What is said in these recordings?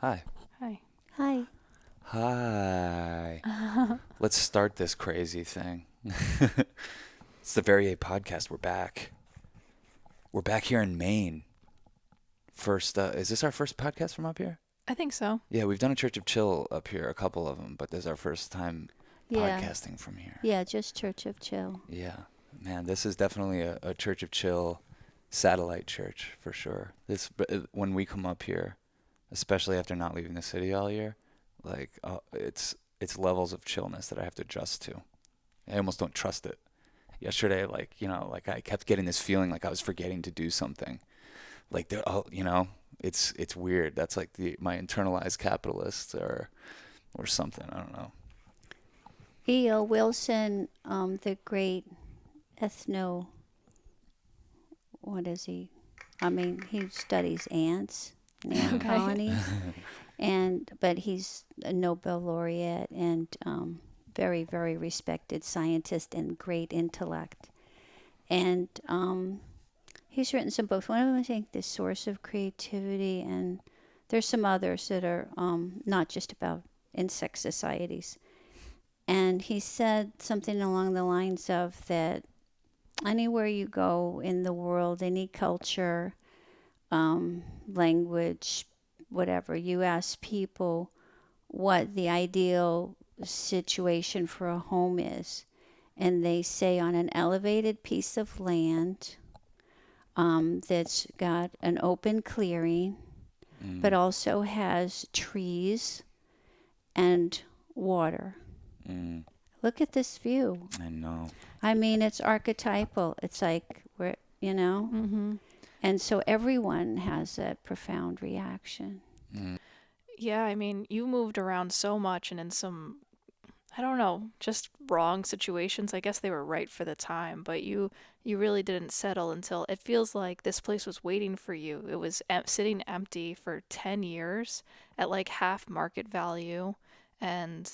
Hi. Hi. Hi. Hi. Let's start this crazy thing. It's the Very A podcast. We're back. We're back here in Maine. First, is this our first podcast from up here? I think so. Yeah, we've done a Church of Chill up here, a couple of them, but this is our first time Yeah. podcasting from here. Yeah, just Church of Chill. Yeah. Man, this is definitely a Church of Chill satellite church for sure. When we come up here, especially after not leaving the city all year, like it's levels of chillness that I have to adjust to. I almost don't trust it. Yesterday, like I kept getting this feeling like I was forgetting to do something. Like it's weird. That's like my internalized capitalist or something. I don't know. E.O. Wilson, the great what is he? I mean, he studies ants and ant Okay. colonies, but he's a Nobel laureate and very, very respected scientist and great intellect. And he's written some books. One of them, I think, The Source of Creativity, and there's some others that are not just about insect societies. And he said something along the lines of that anywhere you go in the world, any culture, language, whatever, you ask people what the ideal situation for a home is. And they say on an elevated piece of land that's got an open clearing, but also has trees and water. Look at this view. I know. I mean, it's archetypal. It's like Mm-hmm. and so everyone has that profound reaction. Yeah, I mean, you moved around so much and in some, I don't know, just wrong situations. I guess they were right for the time, but you really didn't settle until it feels like this place was waiting for you. It was sitting empty for 10 years at like half market value, and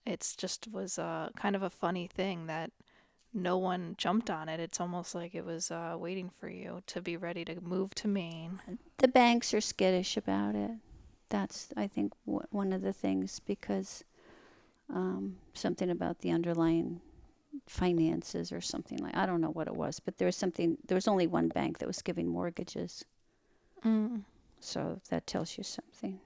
it's just was kind of a funny thing that no one jumped on it. It's almost like it was waiting for you to be ready to move to Maine. The banks are skittish about it. That's, I think, one of the things, because something about the underlying finances or something like, I don't know what it was, but there was only one bank that was giving mortgages. Mm. So that tells you something.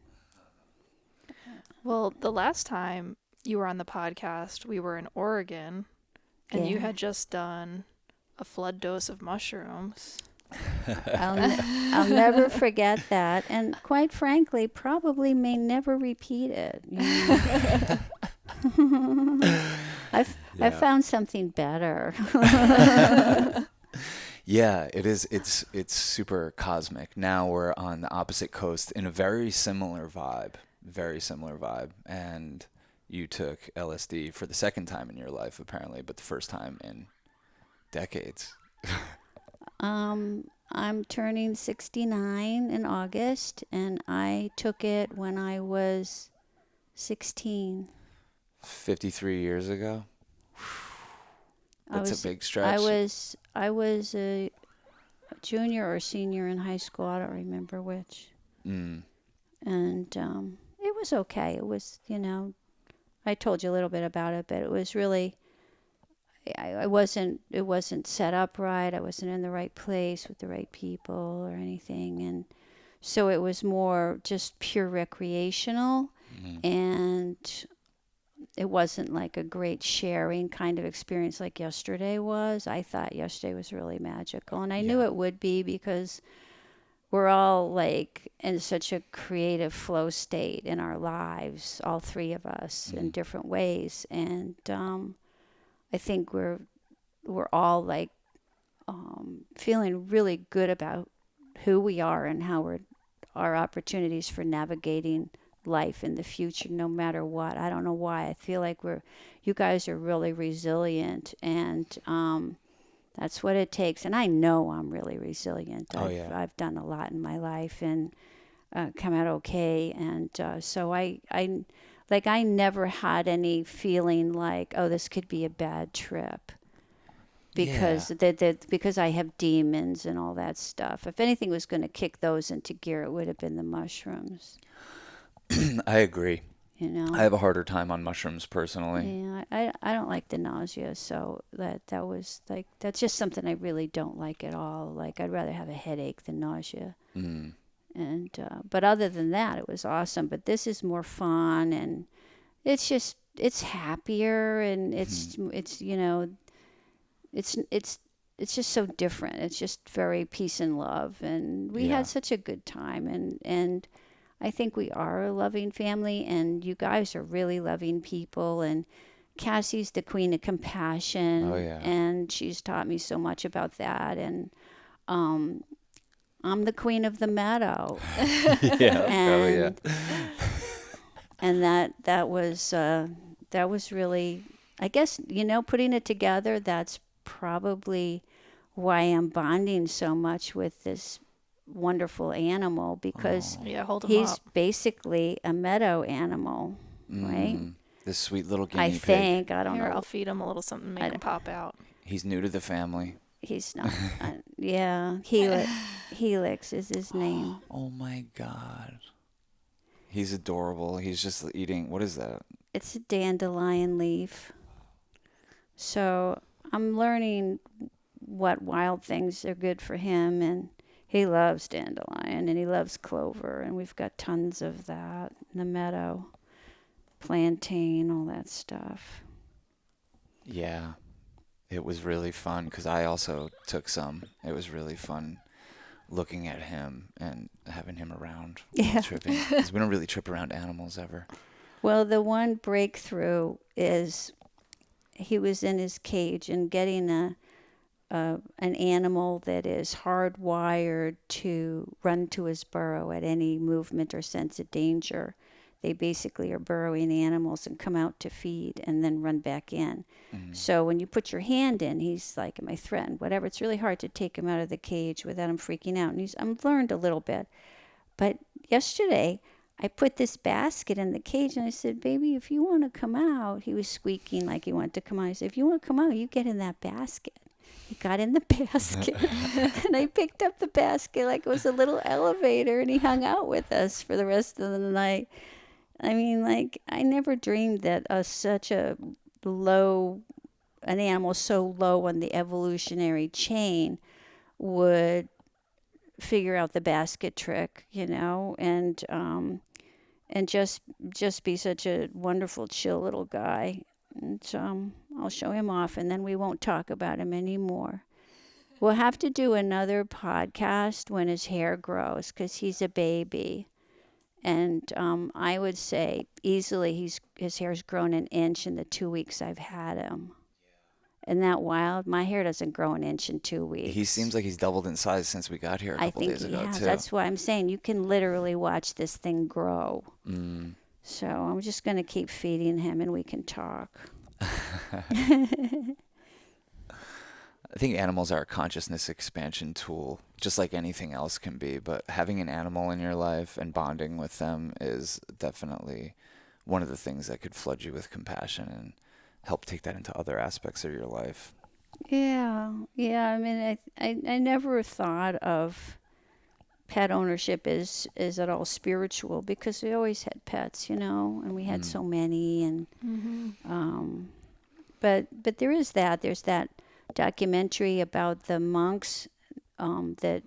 Well, the last time you were on the podcast, we were in Oregon, and you Yeah. had just done a flood dose of mushrooms. I'll never forget that, and quite frankly, probably may never repeat it. I found something better. Yeah, it is. It's super cosmic. Now we're on the opposite coast in a very similar vibe. And you took LSD for the second time in your life, apparently, but the first time in decades. I'm turning 69 in August, and I took it when I was 16. 53 years ago. I That's was a big stretch. I was a junior or senior in high school. I don't remember which. Mm. And it was okay. It was, I told you a little bit about it, but it was really, it wasn't set up right. I wasn't in the right place with the right people or anything. And so it was more just pure recreational. And it wasn't like a great sharing kind of experience like yesterday was. I thought yesterday was really magical. And I knew it would be, because we're all like in such a creative flow state in our lives, all three of us, in different ways. And I think we're all like feeling really good about who we are and how our opportunities for navigating life in the future, no matter what. I don't know why. I feel like you guys are really resilient, and that's what it takes. And I know I'm really resilient. I've done a lot in my life and come out okay. And so I never had any feeling like, oh, this could be a bad trip, because because I have demons and all that stuff. If anything was going to kick those into gear, it would have been the mushrooms. I agree. You know. I have a harder time on mushrooms personally. Yeah, I don't like the nausea, so that was like that's just something I really don't like at all. Like I'd rather have a headache than nausea. Mm. And but other than that, it was awesome. But this is more fun, and it's happier, and it's you know it's just so different. It's just very peace and love, and we Yeah. had such a good time, and I think we are a loving family, and you guys are really loving people, and Cassie's the queen of Oh compassion, yeah. and she's taught me so much about that, and um, I'm the queen of the meadow, Yeah. Oh yeah. and and that was really, I guess, putting it together. That's probably why I'm bonding so much with this wonderful animal, because Oh. Yeah, hold him he's up. basically a meadow animal, right? Mm. This sweet little I guinea pig. think. I don't Here, know. I'll feed him a little something, I make him don't- pop out. He's new to the family. He's not. Yeah, Helix is his name. Oh my God. He's adorable. He's just eating. What is that? It's a dandelion leaf. So I'm learning what wild things are good for him, and he loves dandelion and he loves clover, and we've got tons of that in the meadow, plantain, all that stuff. Yeah. It was really fun because I also took some. It was really fun looking at him and having him around while Yeah. tripping. 'Cause we don't really trip around animals ever. Well, the one breakthrough is he was in his cage, and getting an animal that is hardwired to run to his burrow at any movement or sense of danger. They basically are burrowing animals and come out to feed and then run back in. Mm. So when you put your hand in, he's like, am I threatened? Whatever. It's really hard to take him out of the cage without him freaking out. And I've learned a little bit. But yesterday, I put this basket in the cage, and I said, baby, if you want to come out, he was squeaking like he wanted to come out. I said, if you want to come out, you get in that basket. He got in the basket, and I picked up the basket like it was a little elevator, and he hung out with us for the rest of the night. I mean, like, I never dreamed that an animal so low on the evolutionary chain would figure out the basket trick, and just be such a wonderful, chill little guy. And I'll show him off, and then we won't talk about him anymore. We'll have to do another podcast when his hair grows, because he's a baby. And I would say easily his hair's grown an inch in the 2 weeks I've had him. Isn't that wild? My hair doesn't grow an inch in 2 weeks. He seems like he's doubled in size since we got here a I couple think days he ago, has. too. That's why I'm saying you can literally watch this thing grow. Mm. So I'm just going to keep feeding him, and we can talk. I think animals are a consciousness expansion tool, just like anything else can be. But having an animal in your life and bonding with them is definitely one of the things that could flood you with compassion and help take that into other aspects of your life. Yeah. I mean, I never thought of pet ownership is at all spiritual, because we always had pets, and we had so many, and but there's that documentary about the monks that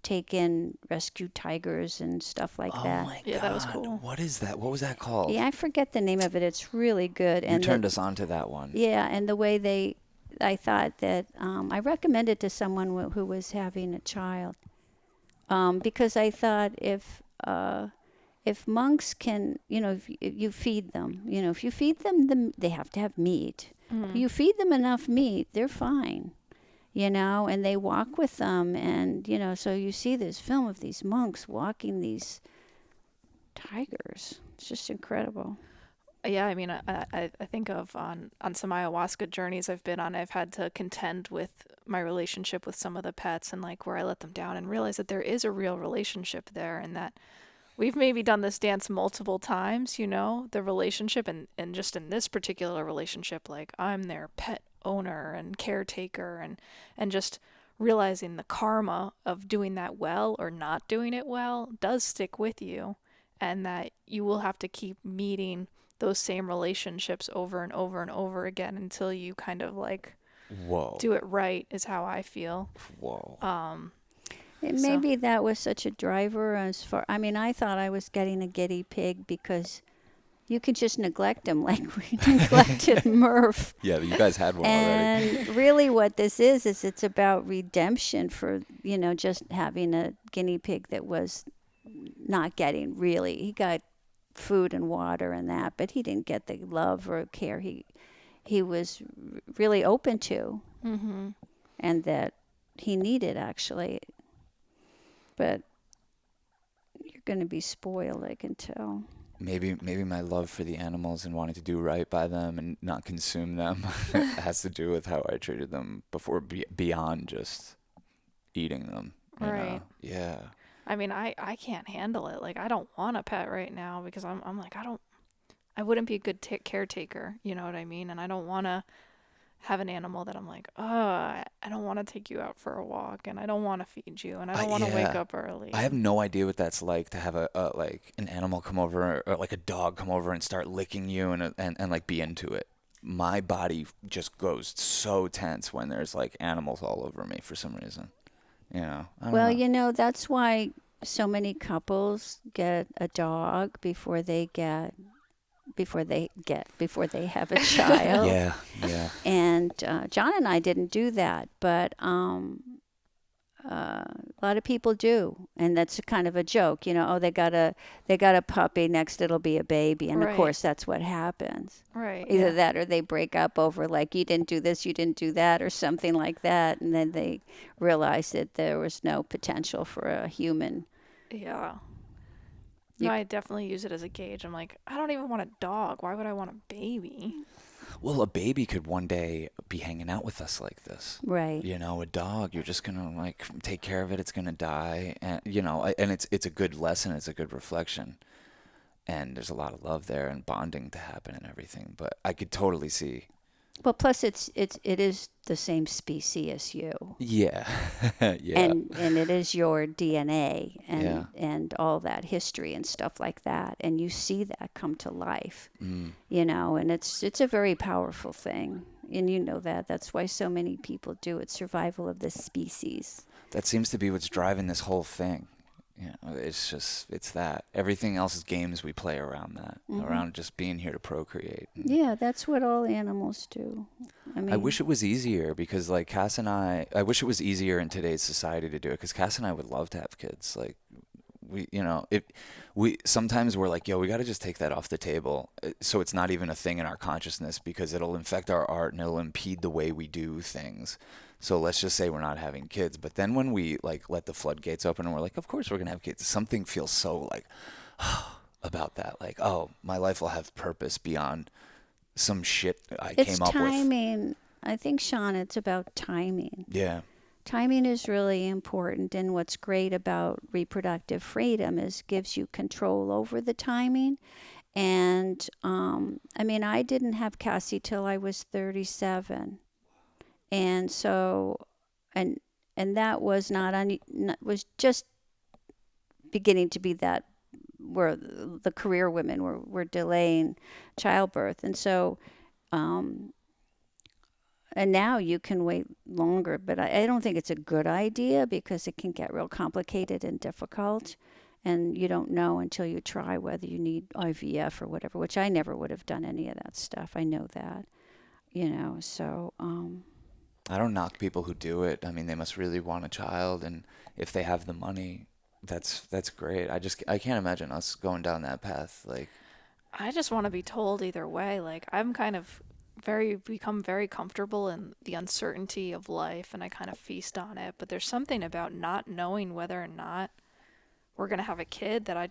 take in rescue tigers and stuff like that. my Yeah, that was cool. What is that? What was that called? Yeah, I forget the name of it. It's really good. You And turned us on to that one. yeah, and the way I thought that I recommended to someone who was having a child, because I thought if monks can, if you feed them, if you feed them, they have to have meat. If you feed them enough meat, they're fine, and they walk with them. And, so you see this film of these monks walking these tigers. It's just incredible. Yeah, I mean, I think of on some ayahuasca journeys I've been on, I've had to contend with my relationship with some of the pets, and like where I let them down, and realize that there is a real relationship there, and that we've maybe done this dance multiple times, the relationship, and just in this particular relationship, like I'm their pet owner and caretaker, and just realizing the karma of doing that well or not doing it well does stick with you. and that you will have to keep meeting those same relationships over and over and over again until you kind of like Whoa. do it right, is how I feel. Whoa. Maybe that was such a driver as far. I mean, I thought I was getting a guinea pig because you can just neglect them like we neglected Murph. Yeah, you guys had one already. And really what this is it's about redemption for, just having a guinea pig that was not getting really. He got food and water and that, but he didn't get the love or care he was really open to. Mm-hmm. And that he needed, actually. But you're going to be spoiled, I can tell. Maybe my love for the animals and wanting to do right by them and not consume them has to do with how I treated them before, beyond just eating them. You Right. know? Yeah. I mean, I can't handle it. Like, I don't want a pet right now because I'm like, I wouldn't be a good caretaker, you know what I mean? And I don't want to have an animal that I'm like, oh, I don't want to take you out for a walk, and I don't want to feed you, and I don't want to wake up early. I have no idea what that's like to have like an animal come over, or like a dog come over and start licking you and like be into it. My body just goes so tense when there's like animals all over me for some reason. You know. I don't know. That's why so many couples get a dog before they have a child. Yeah. And John and I didn't do that, but a lot of people do, and that's kind of a joke, Oh, they got a puppy. Next, it'll be a baby, and Right. of course, that's what happens. Right. Either Yeah. that, or they break up over like, you didn't do this, you didn't do that, or something like that, and then they realize that there was no potential for a human. Yeah. You- No, I definitely use it as a gauge. I'm like, I don't even want a dog. Why would I want a baby? Well, a baby could one day be hanging out with us like this. Right. You know, a dog, you're just gonna like take care of it. It's gonna die, and and it's a good lesson. It's a good reflection, and there's a lot of love there and bonding to happen and everything. But I could totally see. Well, plus it is the same species as you. Yeah, yeah, And it is your DNA Yeah. and all that history and stuff like that, and you see that come to life, Mm. and it's a very powerful thing, and that's why so many people do it. Survival of the species. That seems to be what's driving this whole thing. It's that. Everything else is games we play around that, around just being here to procreate. And Yeah, that's what all animals do. I wish it was easier because, like, I wish it was easier in today's society to do it because Cass and I would love to have kids. Like, sometimes we're like, yo, we got to just take that off the table so it's not even a thing in our consciousness because it'll infect our art and it'll impede the way we do things. So let's just say we're not having kids. But then when we like let the floodgates open and we're like, of course we're going to have kids, something feels so like about that. Like, oh, my life will have purpose beyond some shit I came up with. It's timing. I think, Sean, it's about timing. Yeah. Timing is really important, and what's great about reproductive freedom is gives you control over the timing. And I didn't have Cassie till I was 37, and so and that was was just beginning to be that where the career women were delaying childbirth, and so. And now you can wait longer, but I don't think it's a good idea because it can get real complicated and difficult. And you don't know until you try whether you need IVF or whatever, which I never would have done any of that stuff. I know that, so. I don't knock people who do it. I mean, they must really want a child. And if they have the money, that's great. I can't imagine us going down that path. Like, I just want to be told either way. Like, I'm kind of become very comfortable in the uncertainty of life, and I kind of feast on it. But there's something about not knowing whether or not we're going to have a kid that I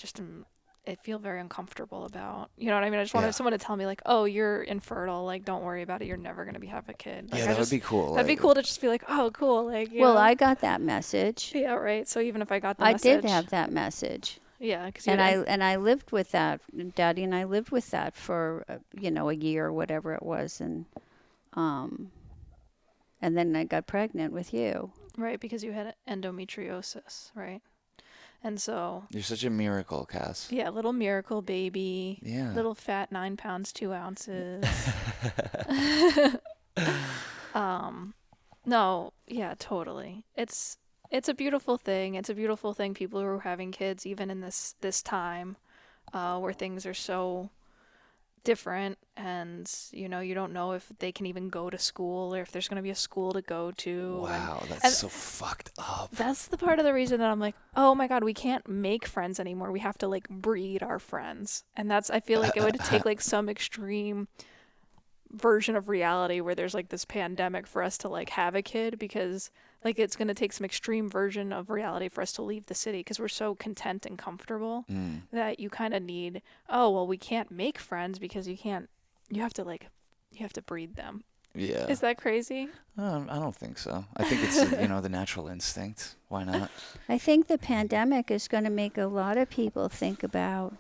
feel very uncomfortable about. You know what I mean? I just wanted someone to tell me, like, oh, you're infertile. Like, don't worry about it. You're never going to have a kid. Like, yeah, that would be cool. That'd be cool to just be like, oh, cool. Like, Well, I got that message. Yeah, right. So even if I got the I message. did have that message. Yeah. I lived with that. Daddy and I lived with that for, a year or whatever it was. And then I got pregnant with you. Right, because you had endometriosis, right? And so, You're such a miracle, Cass. yeah, little miracle baby, Yeah. little fat 9 pounds 2 ounces. No, yeah, totally. It's a beautiful thing. It's a beautiful thing. People who are having kids, even in this time, where things are so different, and you don't know if they can even go to school or if there's going to be a school to go to. Wow, that's and so fucked up. that's the part of the reason that I'm like, oh my God, we can't make friends anymore. We have to like breed our friends, and I feel like it would take like some extreme version of reality where there's like this pandemic for us to like have a kid, because like it's going to take some extreme version of reality for us to leave the city, because we're so content and comfortable that you kind of need, oh well, we can't make friends because you have to breed them. Yeah. Is that crazy? I don't think so. I think it's the natural instinct. Why not? I think the pandemic is going to make a lot of people think about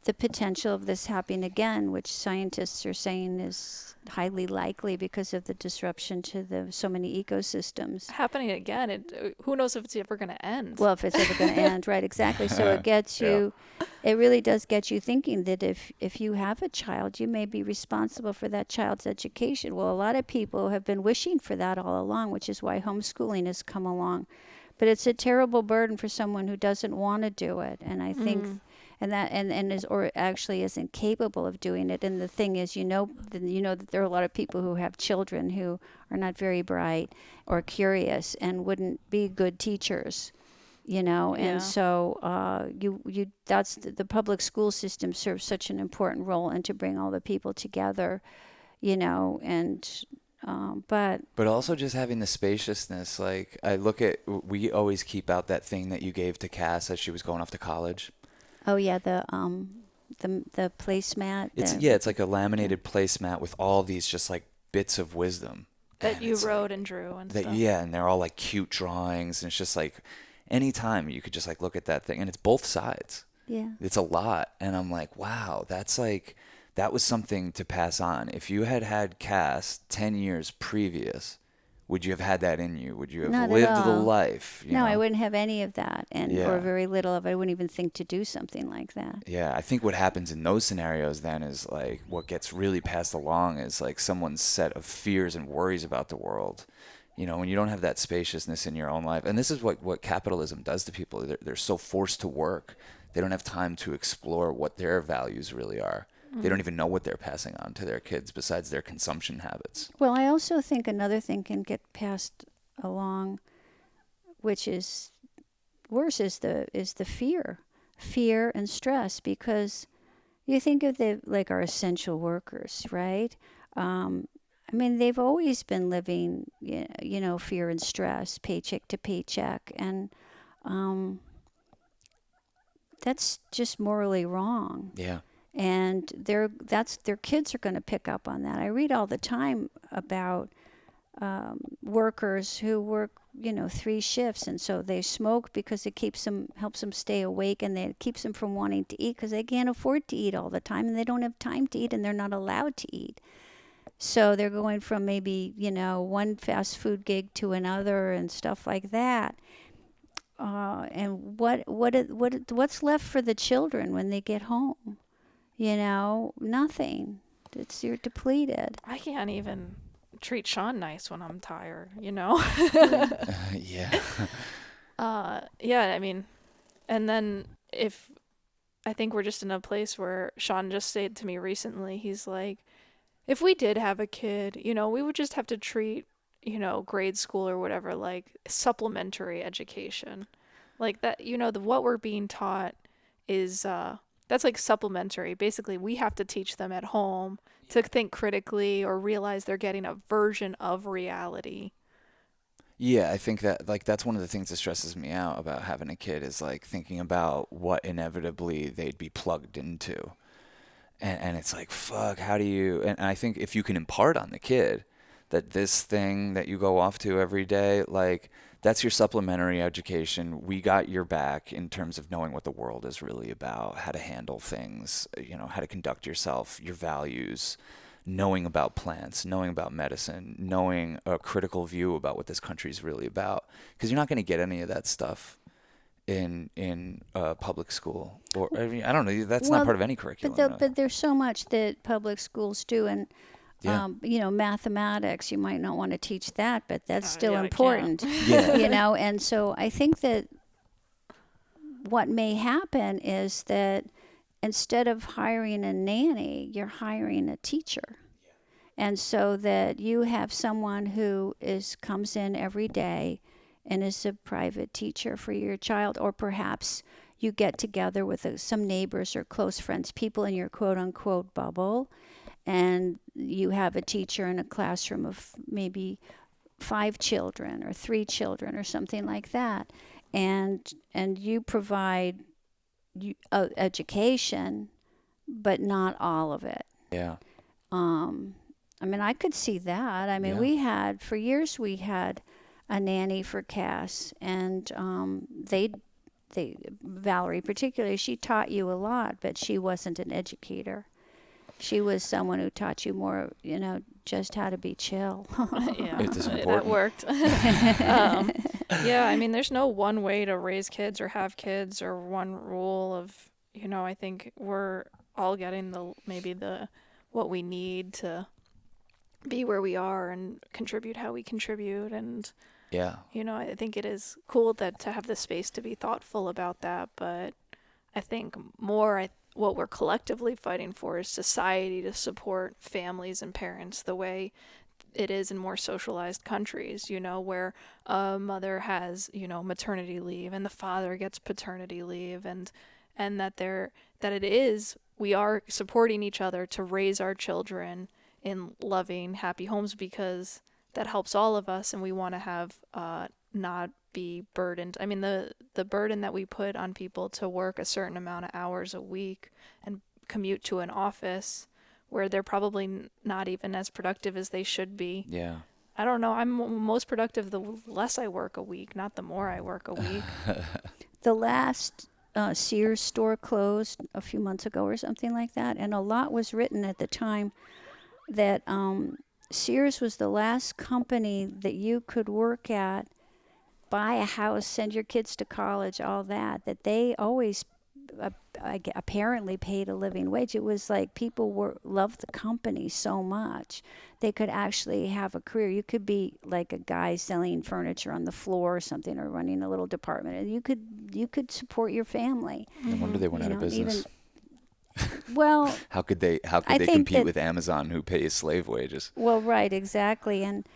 the potential of this happening again, which scientists are saying is highly likely because of the disruption to so many ecosystems. Happening again, who knows if it's ever going to end. Well, if it's ever going to end, right, exactly. So it gets you, it really does get you thinking that if you have a child, you may be responsible for that child's education. Well, a lot of people have been wishing for that all along, which is why homeschooling has come along. But it's a terrible burden for someone who doesn't want to do it. And I think and is or actually isn't capable of doing it. And the thing is, that there are a lot of people who have children who are not very bright or curious and wouldn't be good teachers, And so that's the public school system serves such an important role, and to bring all the people together, and But also just having the spaciousness. Like we always keep out that thing that you gave to Cass as she was going off to college. oh yeah, the placemat. It's like a laminated placemat with all these just like bits of wisdom that you wrote and drew and stuff. Yeah, and they're all like cute drawings, and it's just like anytime you could just like look at that thing, and it's both sides. Yeah. It's a lot, and I'm like, wow, that was something to pass on. If you had Cass 10 years previous, would you have had that in you? Would you have Not at lived the all. life? No, I wouldn't have any of that, or Yeah. very little of it. I wouldn't even think to do something like that. Yeah, I think what happens in those scenarios then is like what gets really passed along is like someone's set of fears and worries about the world. When you don't have that spaciousness in your own life. And this is what capitalism does to people. They're so forced to work. They don't have time to explore what their values really are. They don't even know what they're passing on to their kids besides their consumption habits. Well, I also think another thing can get passed along, which is worse, is the fear and stress, because you think of our essential workers, right? They've always been living, fear and stress, paycheck to paycheck, and that's just morally wrong. Yeah. And their kids are going to pick up on that. I read all the time about workers who work 3 shifts, and so they smoke because it helps them stay awake, and it keeps them from wanting to eat because they can't afford to eat all the time, and they don't have time to eat, and they're not allowed to eat. So they're going from maybe one fast food gig to another and stuff like that. And what's left for the children when they get home? Nothing. You're depleted. I can't even treat Sean nice when I'm tired, Yeah. Yeah, and then I think we're just in a place where Sean just said to me recently, he's like, if we did have a kid, we would just have to treat, grade school or whatever, like supplementary education. Like that, what we're being taught is, that's like supplementary. Basically, we have to teach them at home to think critically or realize they're getting a version of reality. Yeah, I think that that's one of the things that stresses me out about having a kid is like thinking about what inevitably they'd be plugged into. And it's like, fuck, how do you... And I think if you can impart on the kid that this thing that you go off to every day, like, that's your supplementary education. We got your back in terms of knowing what the world is really about, how to handle things, how to conduct yourself, your values, knowing about plants, knowing about medicine, knowing a critical view about what this country is really about. Because you're not going to get any of that stuff in public school, or I mean, I don't know. That's Well, not part of any curriculum. but there's so much that public schools do, and Yeah. mathematics, you might not want to teach that, but that's still yeah, I can't. important. Yeah. And so I think that what may happen is that instead of hiring a nanny, you're hiring a teacher. And so that you have someone who comes in every day and is a private teacher for your child, or perhaps you get together with some neighbors or close friends, people in your quote unquote bubble, and you have a teacher in a classroom of maybe 5 children or 3 children or something like that, and you provide education, but not all of it. Yeah. I mean, I could see that. I mean, Yeah. for years we had a nanny for Cass, and they Valerie particularly, she taught you a lot, but she wasn't an educator. She was someone who taught you more, just how to be chill. Yeah, It is that important. worked. Yeah, I mean, there's no one way to raise kids or have kids or one rule of, I think we're all getting maybe what we need to be where we are and contribute how we contribute. And, Yeah. I think it is cool to have the space to be thoughtful about that. But I think what we're collectively fighting for is society to support families and parents the way it is in more socialized countries, where a mother has, maternity leave and the father gets paternity leave, and we are supporting each other to raise our children in loving, happy homes, because that helps all of us, and we want to have not be burdened. I mean, the burden that we put on people to work a certain amount of hours a week and commute to an office where they're probably not even as productive as they should be. Yeah. I don't know. I'm most productive the less I work a week, not the more I work a week. The last Sears store closed a few months ago or something like that, and a lot was written at the time that Sears was the last company that you could work at, buy a house, send your kids to college, all that they always apparently paid a living wage. It was like people loved the company so much they could actually have a career. You could be like a guy selling furniture on the floor or something, or running a little department, and you could support your family. No wonder they went out of business. Well, How could they I think compete with Amazon, who pays slave wages? well, right, exactly. And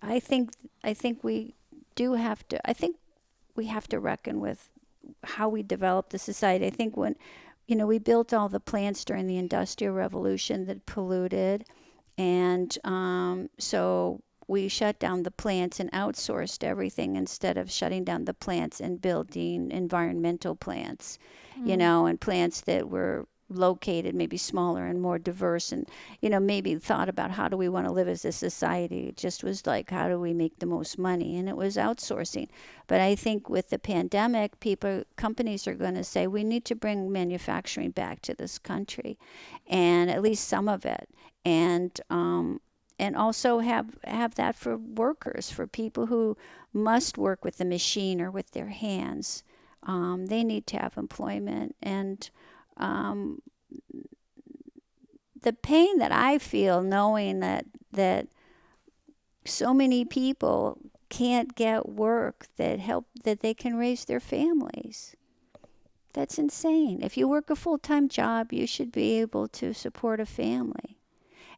I think we do have to. I think we have to reckon with how we develop the society. I think when, we built all the plants during the Industrial Revolution that polluted, and so we shut down the plants and outsourced everything instead of shutting down the plants and building environmental plants, and plants that were located maybe smaller and more diverse, and maybe thought about how do we want to live as a society. It just was like, how do we make the most money, and it was outsourcing. But I think with the pandemic, companies are going to say we need to bring manufacturing back to this country, and at least some of it, and also have that for workers, for people who must work with the machine or with their hands. They need to have employment. And the pain that I feel knowing that so many people can't get work that they can raise their families. That's insane. If you work a full-time job, you should be able to support a family.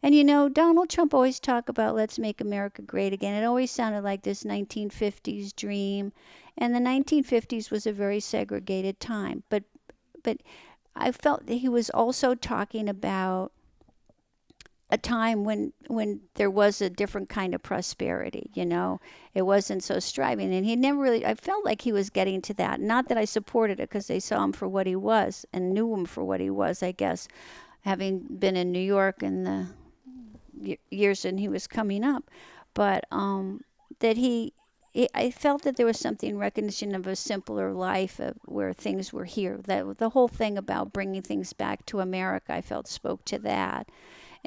And Donald Trump always talked about let's make America great again. It always sounded like this 1950s dream. And the 1950s was a very segregated time. But I felt that he was also talking about a time when there was a different kind of prosperity, It wasn't so striving. And he never really, I felt like he was getting to that. Not that I supported it, because they saw him for what he was and knew him for what he was, I guess, having been in New York in the years when he was coming up. But that I felt that there was something recognition of a simpler life where things were here. That the whole thing about bringing things back to America, I felt spoke to that.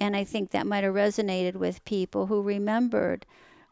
And I think that might have resonated with people who remembered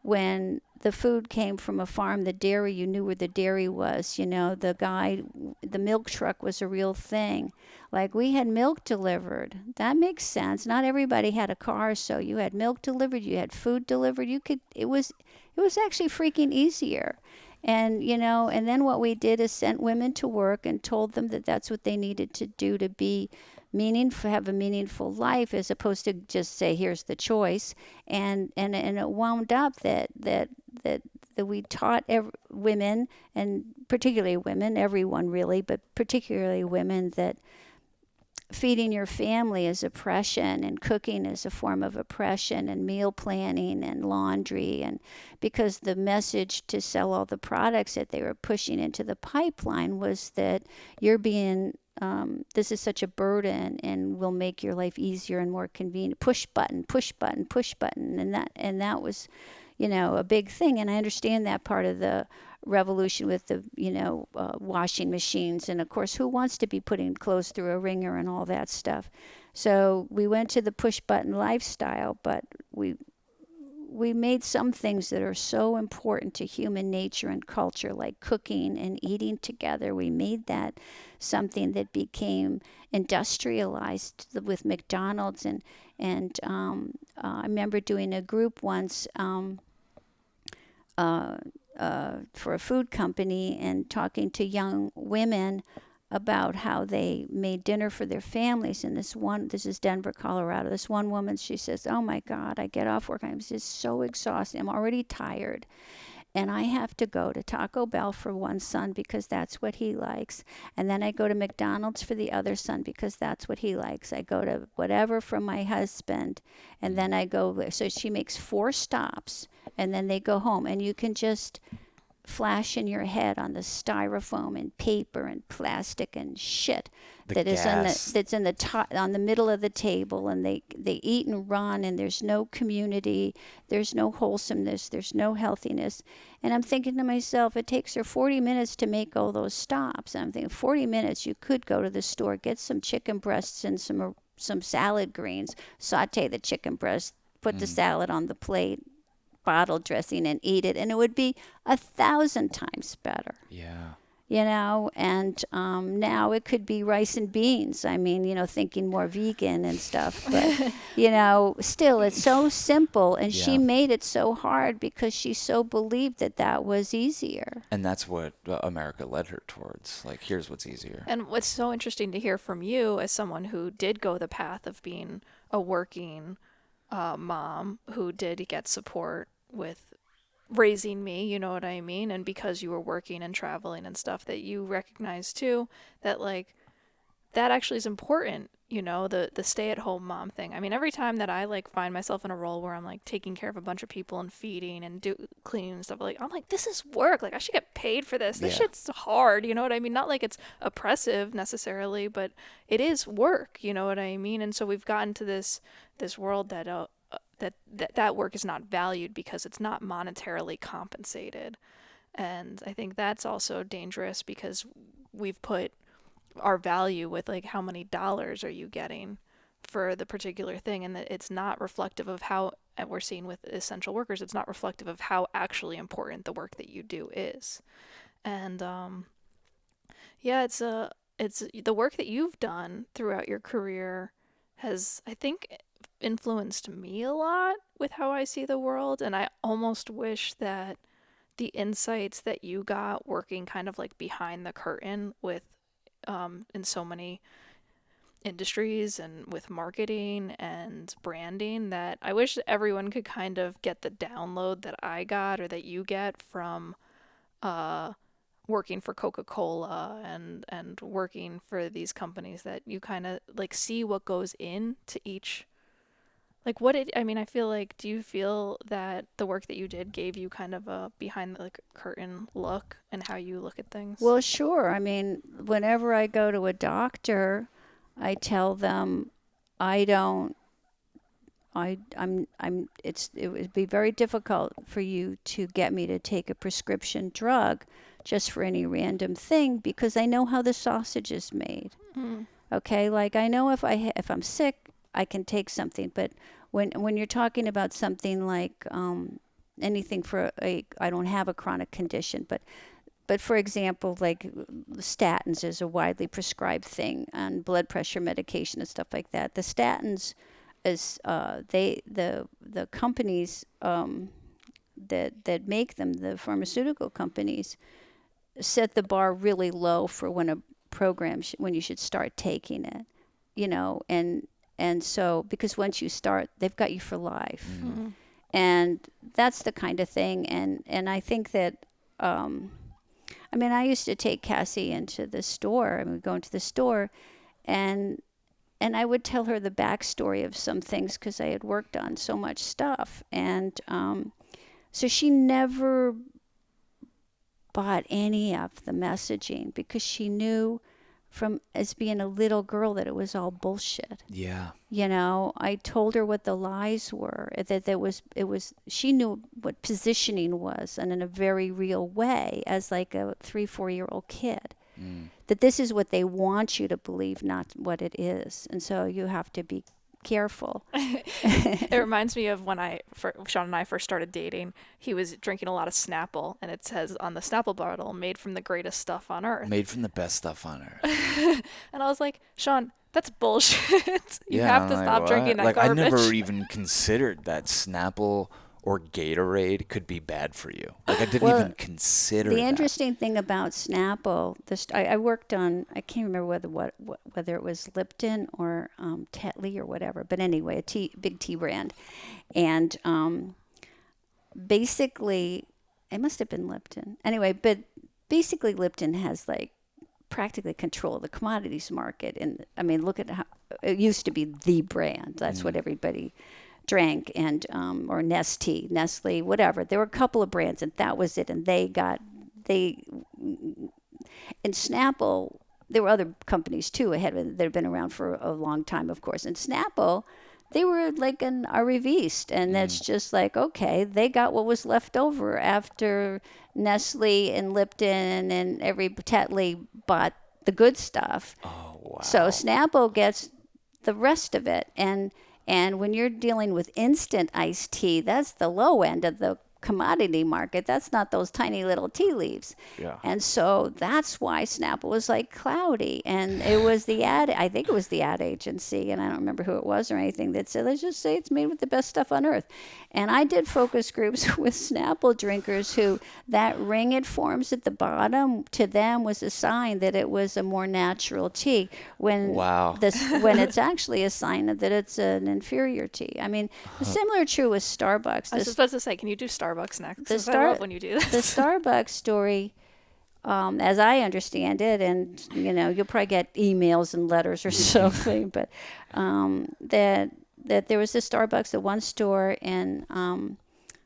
when the food came from a farm, the dairy, you knew where the dairy was. The milk truck was a real thing. Like, we had milk delivered. That makes sense. Not everybody had a car, so you had milk delivered, you had food delivered. It was actually freaking easier. And then what we did is sent women to work and told them that that's what they needed to do to be meaningful, have a meaningful life, as opposed to just say, here's the choice. And it wound up that we taught women, and particularly women, everyone really, but particularly women, that feeding your family is oppression, and cooking is a form of oppression, and meal planning and laundry. And because the message to sell all the products that they were pushing into the pipeline was that you're being this is such a burden and will make your life easier and more convenient. Push button, push button, push button. And that was, a big thing. And I understand that part of the revolution with the, washing machines. And of course, who wants to be putting clothes through a wringer and all that stuff? So we went to the push button lifestyle, but we made some things that are so important to human nature and culture, like cooking and eating together. We made that something that became industrialized with McDonald's. And I remember doing a group once for a food company and talking to young women about how they made dinner for their families. And this is Denver, Colorado. This one woman, she says, "Oh my God, I get off work. I'm just so exhausted. I'm already tired. And I have to go to Taco Bell for one son because that's what he likes. And then I go to McDonald's for the other son because that's what he likes. I go to whatever for my husband. And then I go." So she makes 4 stops, and then they go home. And you can just flash in your head on the styrofoam and paper and plastic and shit that's in the top, on the middle of the table, and they eat and run, and there's no community, there's no wholesomeness, there's no healthiness. And I'm thinking to myself, it takes her 40 minutes to make all those stops. And I'm thinking, 40 minutes, you could go to the store, get some chicken breasts and some salad greens, saute the chicken breast, put the salad on the plate, bottle dressing, and eat it, and it would be 1,000 times better. Yeah. And now it could be rice and beans. I mean, thinking more vegan and stuff, but still, it's so simple. And she made it so hard because she so believed that was easier. And that's what America led her towards. Like, here's what's easier. And what's so interesting to hear from you, as someone who did go the path of being a working mom, who did get support with raising me, you know what I mean? And because you were working and traveling and stuff, that you recognize too that, like, that actually is important, the stay-at-home mom thing. I mean, every time that I, like, find myself in a role where I'm, like, taking care of a bunch of people and feeding and cleaning and stuff, like, I'm like, this is work. Like, I should get paid for this. This shit's hard, you know what I mean? Not like it's oppressive necessarily, but it is work, you know what I mean? And so we've gotten to this world that that work is not valued because it's not monetarily compensated. And I think that's also dangerous because we've put our value with, like, how many dollars are you getting for the particular thing, and that it's not reflective of how, and we're seeing with essential workers, it's not reflective of how actually important the work that you do is. And it's the work that you've done throughout your career has, I think, influenced me a lot with how I see the world. And I almost wish that the insights that you got working kind of like behind the curtain with in so many industries and with marketing and branding, that I wish everyone could kind of get the download that I got, or that you get from working for Coca-Cola and working for these companies, that you kind of, like, see what goes into each. Like, I feel like, do you feel that the work that you did gave you kind of a behind the, like, curtain look and how you look at things? Well, sure. I mean, whenever I go to a doctor, I tell them it would be very difficult for you to get me to take a prescription drug just for any random thing, because I know how the sausage is made. Okay, like, I know if I'm sick, I can take something, but when you're talking about something like anything for I don't have a chronic condition, but for example, like statins is a widely prescribed thing, and blood pressure medication and stuff like that. The statins is the companies that make them, the pharmaceutical companies, set the bar really low for when a program when you should start taking it, and so because once you start, they've got you for life, and that's the kind of thing, and I think that. I used to take Cassie into the store. We'd go into the store, and I would tell her the backstory of some things because I had worked on so much stuff, and so she never bought any of the messaging because she knew from as being a little girl that it was all bullshit. Yeah. I told her what the lies were, that it was she knew what positioning was, and in a very real way, as like a 3-4-year-old kid, that this is what they want you to believe, not what it is. And so you have to be careful. It reminds me of when Sean and I first started dating. He was drinking a lot of Snapple, and it says on the Snapple bottle, "Made from the greatest stuff on earth." Made from the best stuff on earth. And I was like, Sean, that's bullshit. You Yeah, have to I'm stop like, drinking that what? garbage. I never even considered that Snapple or Gatorade could be bad for you. Like I didn't even consider The that. interesting thing about Snapple, I worked on, I can't remember whether it was Lipton or Tetley or whatever, but anyway, big tea brand, and basically, it must have been Lipton. Anyway, but basically Lipton has like practically control of the commodities market, and look at how it used to be the brand. That's what everybody drank, and or Nestle, whatever. There were a couple of brands, and that was it. And in Snapple, there were other companies too ahead of it that had been around for a long time, of course. And Snapple, they were like a reviste, and that's just like, okay, they got what was left over after Nestle and Lipton and every Tetley bought the good stuff. Oh wow. So Snapple gets the rest of it, and when you're dealing with instant iced tea, that's the low end of the commodity market. That's not those tiny little tea leaves. Yeah. And so that's why Snapple was like cloudy. And it was I think it was the ad agency, and I don't remember who it was or anything, that said, let's just say it's made with the best stuff on earth. And I did focus groups with Snapple drinkers who that ring it forms at the bottom to them was a sign that it was a more natural tea when when it's actually a sign that it's an inferior tea. Similar true with Starbucks. I was supposed to say, can you do Starbucks next? Because I love when you do this. The Starbucks story, as I understand it, and you'll probably get emails and letters or something, but that there was a Starbucks at one store in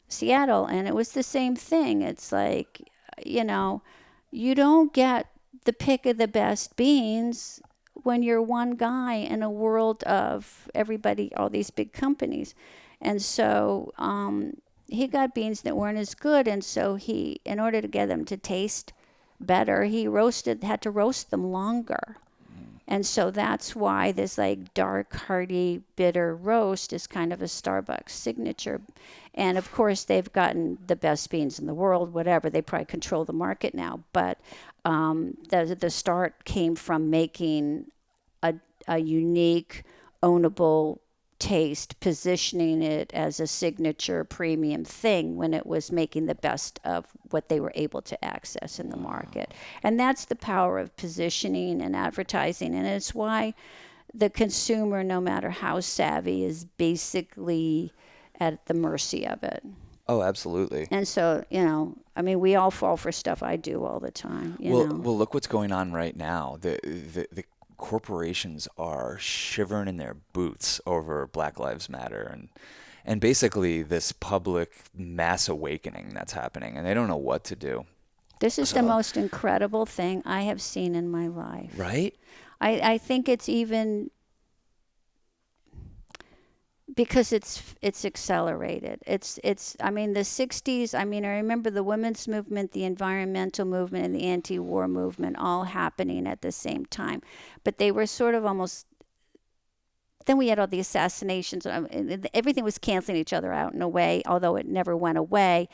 Seattle, and it was the same thing. It's like, you don't get the pick of the best beans when you're one guy in a world of everybody, all these big companies. And so he got beans that weren't as good, and so in order to get them to taste better, he had to roast them longer. And so that's why this like dark, hearty, bitter roast is kind of a Starbucks signature. And of course, they've gotten the best beans in the world, whatever. They probably control the market now. But the start came from making a unique, ownable taste, positioning it as a signature premium thing when it was making the best of what they were able to access in the market. And that's the power of positioning and advertising. And it's why the consumer, no matter how savvy, is basically at the mercy of it. Oh, absolutely. And so, we all fall for stuff. I do all the time. Well, look what's going on right now. The corporations are shivering in their boots over Black Lives Matter and basically this public mass awakening that's happening, and they don't know what to do. This is the most incredible thing I have seen in my life. Right? I think it's even because it's accelerated. It's the 60s, I remember the women's movement, the environmental movement, and the anti-war movement all happening at the same time. But they were sort of almost then we had all the assassinations. And everything was canceling each other out in a way, although it never went away.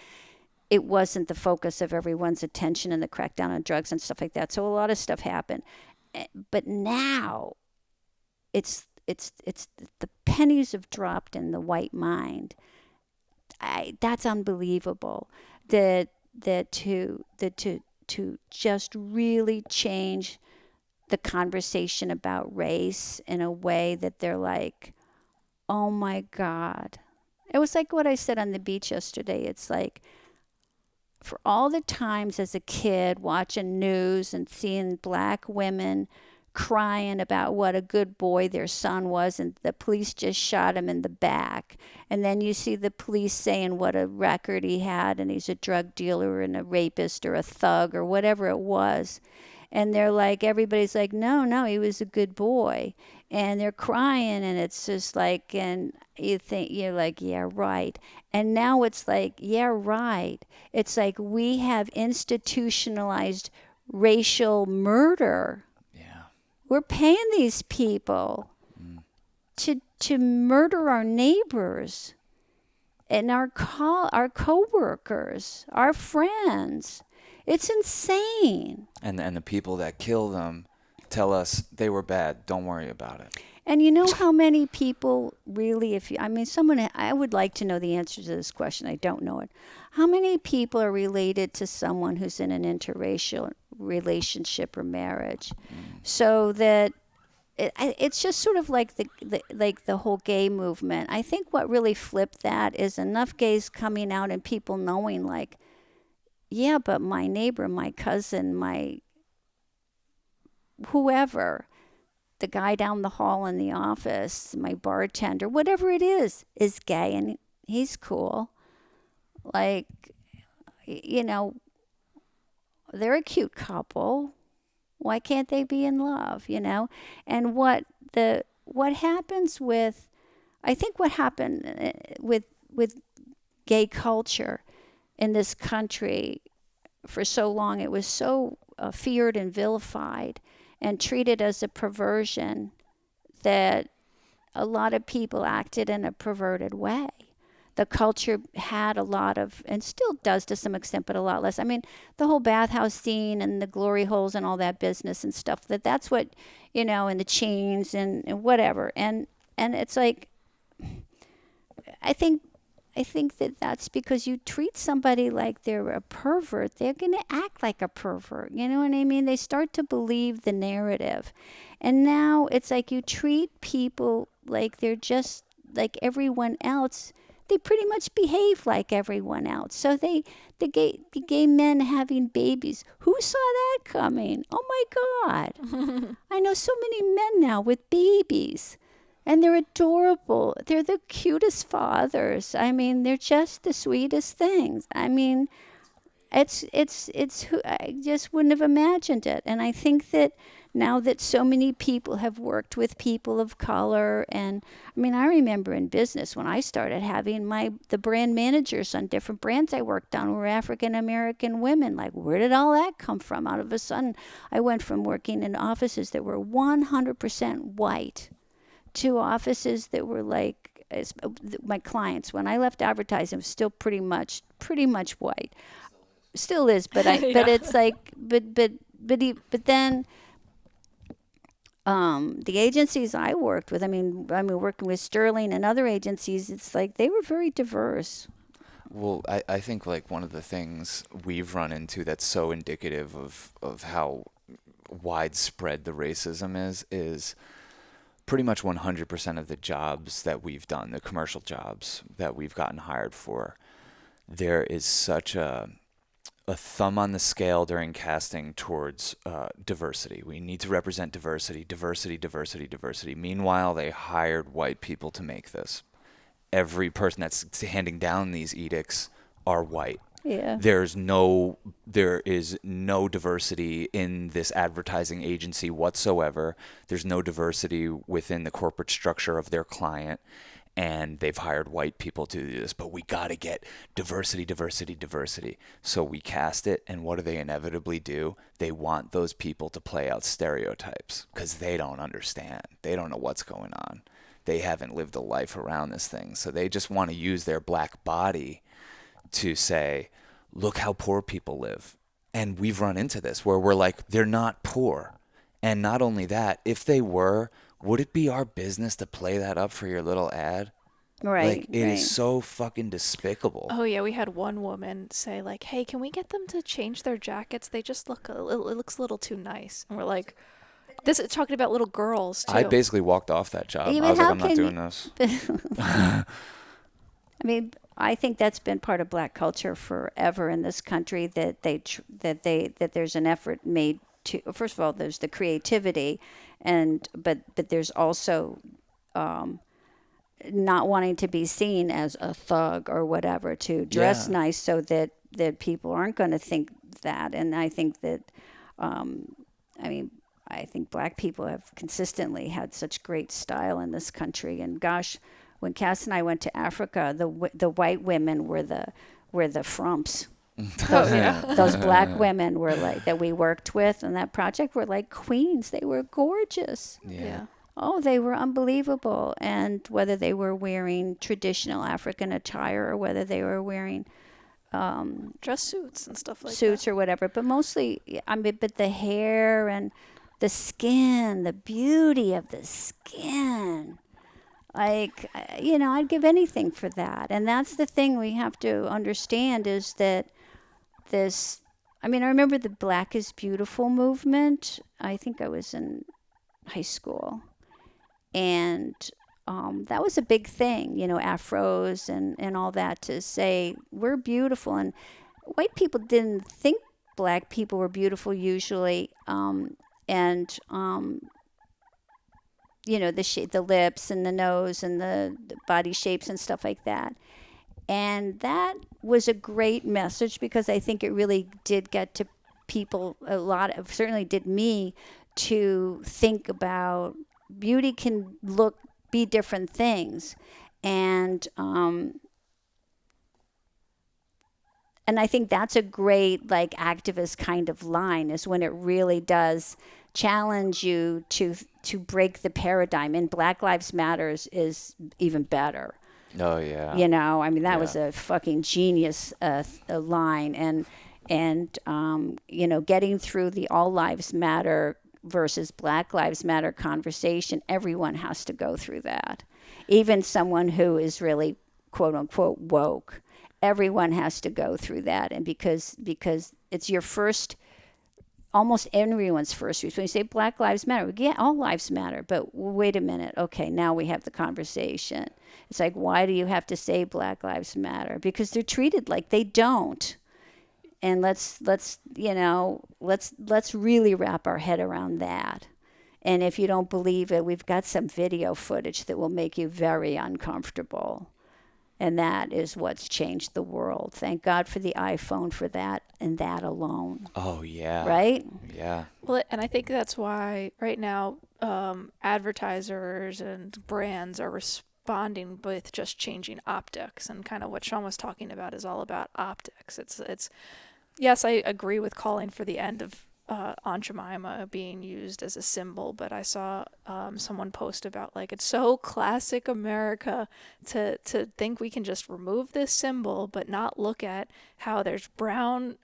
It wasn't the focus of everyone's attention and the crackdown on drugs and stuff like that. So a lot of stuff happened. But now it's the pennies have dropped in the white mind. That's unbelievable. That to just really change the conversation about race in a way that they're like, oh my God. It was like what I said on the beach yesterday. It's like, for all the times as a kid watching news and seeing black women crying about what a good boy their son was and the police just shot him in the back, and then you see the police saying what a record he had and he's a drug dealer and a rapist or a thug or whatever it was, and they're like, everybody's like, no, he was a good boy, and they're crying, and it's just like, and you think, you're like, yeah, right. And now it's like, yeah, right. It's like we have institutionalized racial murder. Yeah. We're paying these people to murder our neighbors and our coworkers, our friends. It's insane. And the people that kill them tell us they were bad. Don't worry about it. And you know how many people really, I would like to know the answer to this question. I don't know it. How many people are related to someone who's in an interracial relationship or marriage? So that it's just sort of like the whole gay movement. I think what really flipped that is enough gays coming out and people knowing like, yeah, but my neighbor, my cousin, my whoever, the guy down the hall in the office, my bartender, whatever it is gay and he's cool. Like, you know, they're a cute couple. Why can't they be in love, you know? And what happens with, I think what happened with gay culture in this country for so long, it was so feared and vilified and treated as a perversion that a lot of people acted in a perverted way. The culture had a lot of, and still does to some extent, but a lot less. I mean, the whole bathhouse scene and the glory holes and all that business and stuff, that's what, you know, and the chains and whatever. And it's like, I think that's because you treat somebody like they're a pervert, they're going to act like a pervert. You know what I mean? They start to believe the narrative. And now it's like you treat people like they're just like everyone else. They pretty much behave like everyone else. So the gay men having babies, who saw that coming? Oh my God. I know so many men now with babies. And they're adorable. They're the cutest fathers. I mean, they're just the sweetest things. I mean, it's I just wouldn't have imagined it. And I think that now that so many people have worked with people of color, and I mean, I remember in business when I started having the brand managers on different brands I worked on were African American women. Like, where did all that come from? Out of a sudden, I went from working in offices that were 100% white to offices that were like, my clients, when I left advertising, was still pretty much white. Still is, but Yeah. but it's like, but then the agencies I worked with, I mean, working with Sterling and other agencies, it's like they were very diverse. Well, I think like one of the things we've run into that's so indicative of how widespread the racism is pretty much 100% of the jobs that we've done, the commercial jobs that we've gotten hired for, there is such a thumb on the scale during casting towards diversity. We need to represent diversity. Meanwhile, they hired white people to make this. Every person that's handing down these edicts are white. Yeah. There is no diversity in this advertising agency whatsoever. There's no diversity within the corporate structure of their client. and they've hired white people to do this, but we got to get diversity, diversity, diversity. So we cast it, and what do they inevitably do? They want those people to play out stereotypes because they don't understand. They don't know what's going on. They haven't lived a life around this thing. So they just want to use their black body to say, look how poor people live. And we've run into this where we're like, they're not poor. And not only that, if they were, would it be our business to play that up for your little ad? Right. Like, it is so fucking despicable. Oh yeah, we had one woman say like, "Hey, can we get them to change their jackets? They just look it looks a little too nice." And we're like, this is talking about little girls too. I basically walked off that job. Even I was like, how I'm not can doing you- this. I mean, I think that's been part of black culture forever in this country, that there's an effort made to, first of all, there's the creativity, but there's also not wanting to be seen as a thug or whatever, to dress Yeah. nice so that people aren't going to think that. And I think that, I think black people have consistently had such great style in this country. And gosh, when Cass and I went to Africa, the white women were the frumps. Those black women were like, that we worked with on that project, were like queens. They were gorgeous. Yeah. Oh, they were unbelievable. And whether they were wearing traditional African attire or whether they were wearing Dress suits and stuff like suits that. or whatever, but mostly, but the hair and the skin, the beauty of the skin. Like, I'd give anything for that. And that's the thing we have to understand, is that I remember the Black is Beautiful movement. I think I was in high school. And that was a big thing, afros and all that, to say we're beautiful. And white people didn't think black people were beautiful usually. The lips and the nose and the body shapes and stuff like that. And that was a great message, because I think it really did get to people certainly did me, to think about beauty can be different things. And I think that's a great, like, activist kind of line, is when it really does challenge you to break the paradigm. And Black Lives Matters is even better. Oh, yeah. That was a fucking genius line. And getting through the All Lives Matter versus Black Lives Matter conversation, everyone has to go through that. Even someone who is really, quote unquote, woke. Everyone has to go through that. And because it's your first, almost everyone's first response. When you say Black Lives Matter, yeah, all lives matter. But wait a minute. Okay, now we have the conversation. It's like, why do you have to say Black Lives Matter? Because they're treated like they don't. And let's really wrap our head around that. And if you don't believe it, we've got some video footage that will make you very uncomfortable. And that is what's changed the world. Thank God for the iPhone for that, and that alone. Oh, yeah. Right? Yeah. Well, and I think that's why right now advertisers and brands are responding with just changing optics, and kind of what Sean was talking about is all about optics. It's yes, I agree with calling for the end of Aunt Jemima being used as a symbol, but I saw someone post about, like, it's so classic America to think we can just remove this symbol but not look at how there's brown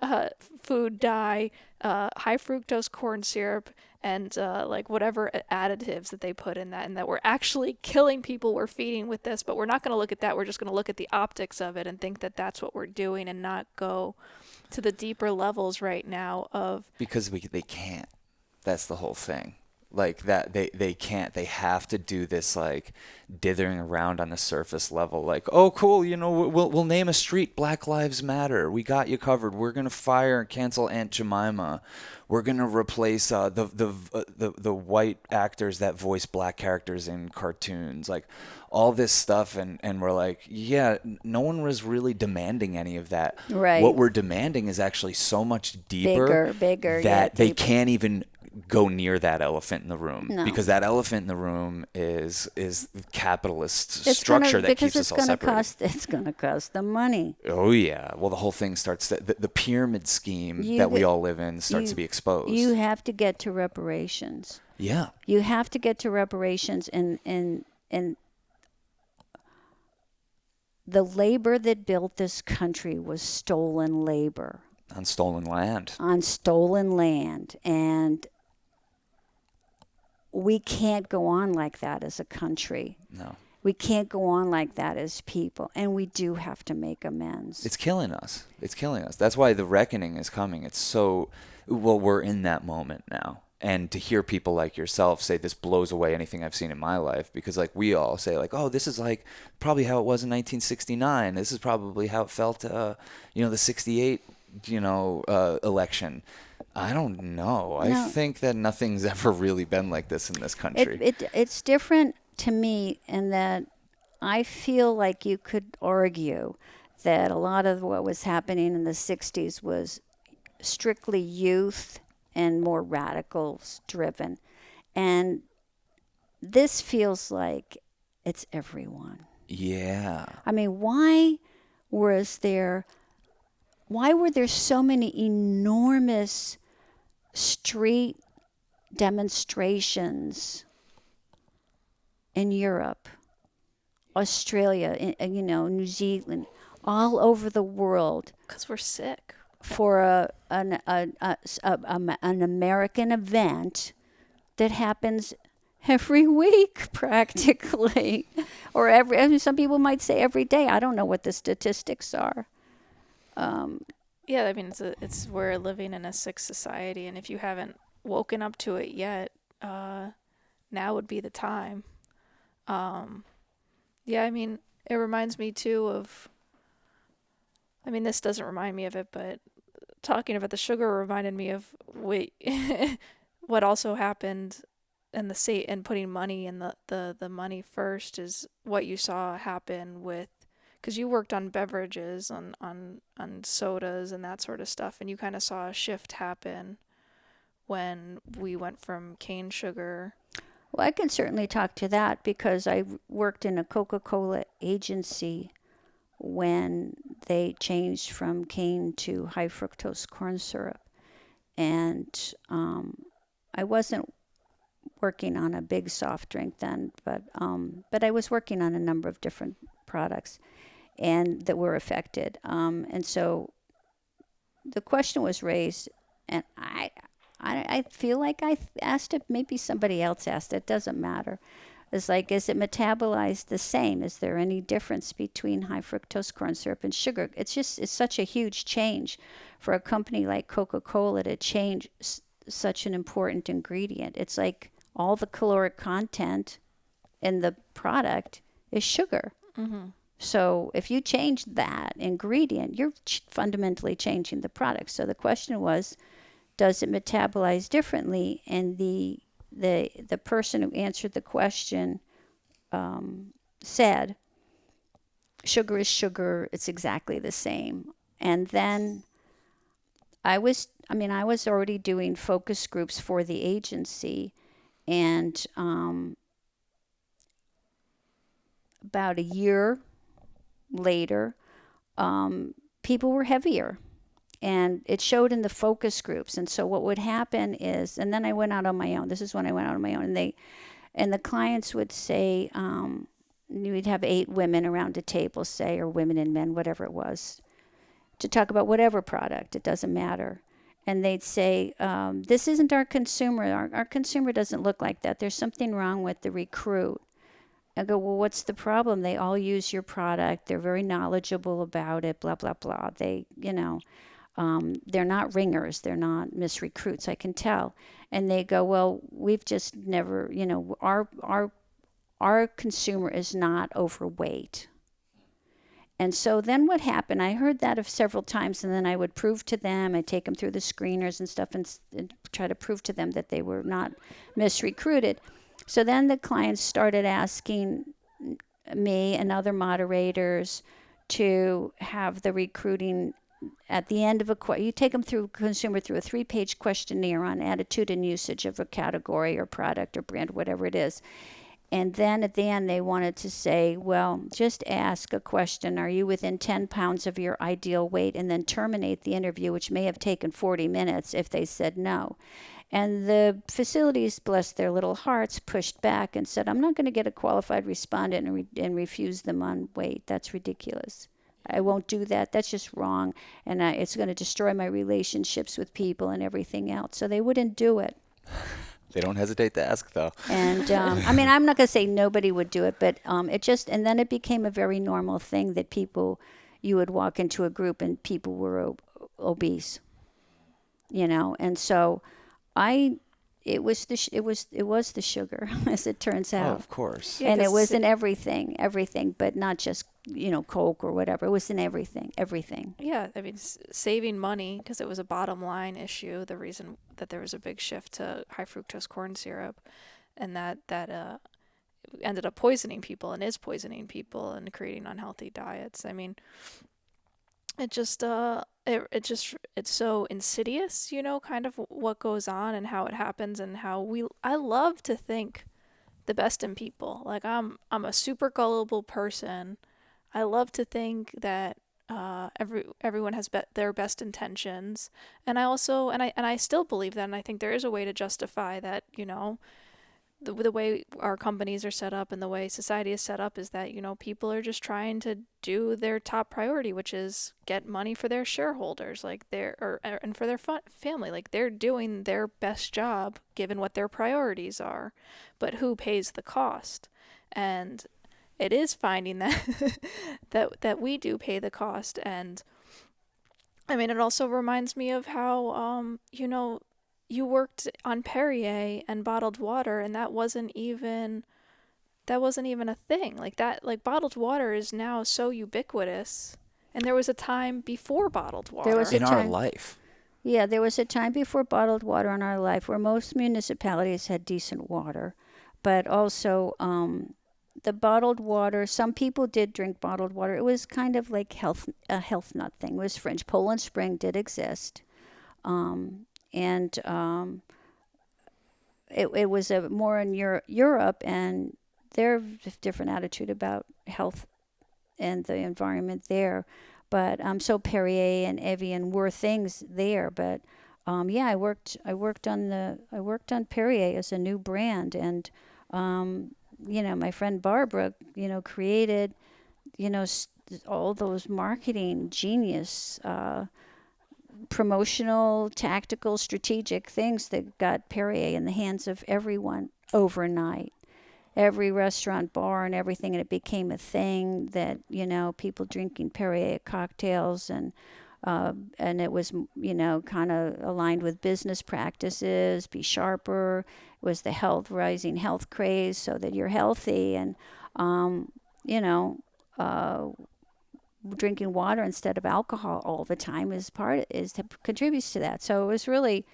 food dye, high fructose corn syrup, and like whatever additives that they put in that, and that we're actually killing people we're feeding with this. But we're not going to look at that. We're just going to look at the optics of it and think that that's what we're doing, and not go to the deeper levels right now of, Because they can't. That's the whole thing. Like, that they can't. They have to do this, like, dithering around on the surface level. Like, oh, cool, we'll name a street Black Lives Matter. We got you covered. We're gonna fire and cancel Aunt Jemima. We're gonna replace the white actors that voice black characters in cartoons. Like, all this stuff, and we're like, yeah, no one was really demanding any of that. Right. What we're demanding is actually so much deeper Bigger, that yeah, they deeper. can't even go near that elephant in the room, No. because that elephant in the room is capitalist It's structure gonna, that keeps because us all separated. it's gonna cost them money. Oh yeah. Well, the whole thing starts the pyramid scheme that we all live in starts to be exposed. You have to get to reparations. Yeah. You have to get to reparations, and the labor that built this country was stolen labor On stolen land. on stolen land, and we can't go on like that as a country. No. We can't go on like that as people, and we do have to make amends. It's killing us. It's killing us. That's why the reckoning is coming. It's so, well, we're in that moment now. And to hear people like yourself say this blows away anything I've seen in my life, because like we all say like, oh, this is like probably how it was in 1969. This is probably how it felt, the 68, election. I don't know. I No. think that nothing's ever really been like this in this country. It's different to me in that I feel like you could argue that a lot of what was happening in the 60s was strictly youth and more radicals driven. And this feels like it's everyone. Yeah. I mean, why were there so many enormous street demonstrations in Europe, Australia, New Zealand, all over the world? Because we're sick. For an American event that happens every week practically, or some people might say every day. I don't know what the statistics are. Yeah, I mean, it's we're living in a sick society, and if you haven't woken up to it yet, now would be the time. Yeah, I mean, it reminds me too of. I mean, this doesn't remind me of it, but talking about the sugar reminded me of what also happened in the state, and putting money in the money first is what you saw happen with, because you worked on beverages, on sodas and that sort of stuff, and you kind of saw a shift happen when we went from cane sugar. Well, I can certainly talk to that because I worked in a Coca-Cola agency when they changed from cane to high fructose corn syrup. And I wasn't working on a big soft drink then, but I was working on a number of different products and that were affected. And so the question was raised, and I feel like I asked it, maybe somebody else asked it, it doesn't matter. It's like, is it metabolized the same? Is there any difference between high fructose corn syrup and sugar? It's such a huge change for a company like Coca-Cola to change such an important ingredient. It's like all the caloric content in the product is sugar. Mm-hmm. So if you change that ingredient, you're fundamentally changing the product. So the question was, does it metabolize differently? And the person who answered the question said, sugar is sugar. It's exactly the same. And then I was already doing focus groups for the agency, and about a year later, people were heavier. And it showed in the focus groups. And so what would happen is, and then I went out on my own. This is when I went out on my own. And the clients would say, we'd have 8 women around a table, say, or women and men, whatever it was, to talk about whatever product. It doesn't matter. And they'd say, this isn't our consumer. Our consumer doesn't look like that. There's something wrong with the recruit. I go, well, what's the problem? They all use your product. They're very knowledgeable about it, blah, blah, blah. They, they're not ringers. They're not misrecruits. I can tell. And they go, well, we've just never, our consumer is not overweight. And so then what happened, I heard that of several times, and then I would prove to them, I'd take them through the screeners and stuff and try to prove to them that they were not misrecruited. So then the clients started asking me and other moderators to have the recruiting at the end of you take them through consumer through a 3-page questionnaire on attitude and usage of a category or product or brand, whatever it is. And then at the end, they wanted to say, well, just ask a question. Are you within 10 pounds of your ideal weight? And then terminate the interview, which may have taken 40 minutes if they said no. And the facilities, bless their little hearts, pushed back and said, I'm not going to get a qualified respondent and refuse them on weight. That's ridiculous. I won't do that. That's just wrong. And it's going to destroy my relationships with people and everything else. So they wouldn't do it. They don't hesitate to ask, though. And I mean, I'm not going to say nobody would do it, but and then it became a very normal thing that you would walk into a group and people were obese, and so it was the sugar, as it turns out. Oh, of course. Yeah, And it was in everything, but not just, Coke or whatever. It was in everything. Yeah, I mean, saving money because it was a bottom line issue. The reason that there was a big shift to high fructose corn syrup, and that ended up poisoning people and is poisoning people and creating unhealthy diets. I mean, it just it's so insidious, kind of what goes on and how it happens and I love to think the best in people. Like I'm a super gullible person. I love to think that everyone has their best intentions, and I still believe that, and I think there is a way to justify that. The way our companies are set up and the way society is set up is that people are just trying to do their top priority, which is get money for their shareholders, like and for their family. Like they're doing their best job given what their priorities are, but who pays the cost? And it is finding that that we do pay the cost. And I mean, it also reminds me of how you worked on Perrier and bottled water, and that wasn't even a thing. Like bottled water is now so ubiquitous, and there was a time before bottled water. There was in our life. Yeah, there was a time before bottled water in our life where most municipalities had decent water, but also the bottled water, some people did drink bottled water. It was kind of like a health nut thing. It was fringe. Poland Spring did exist. And it was more in Europe, and their different attitude about health and the environment there. But so Perrier and Evian were things there. But I worked on Perrier as a new brand, and my friend Barbara, created, all those marketing genius. Promotional, tactical, strategic things that got Perrier in the hands of everyone overnight. Every restaurant, bar, and everything, and it became a thing that, people drinking Perrier cocktails, and it was, kind of aligned with business practices, be sharper. It was the rising health craze so that you're healthy, and, drinking water instead of alcohol all the time contributes to that. So it was really,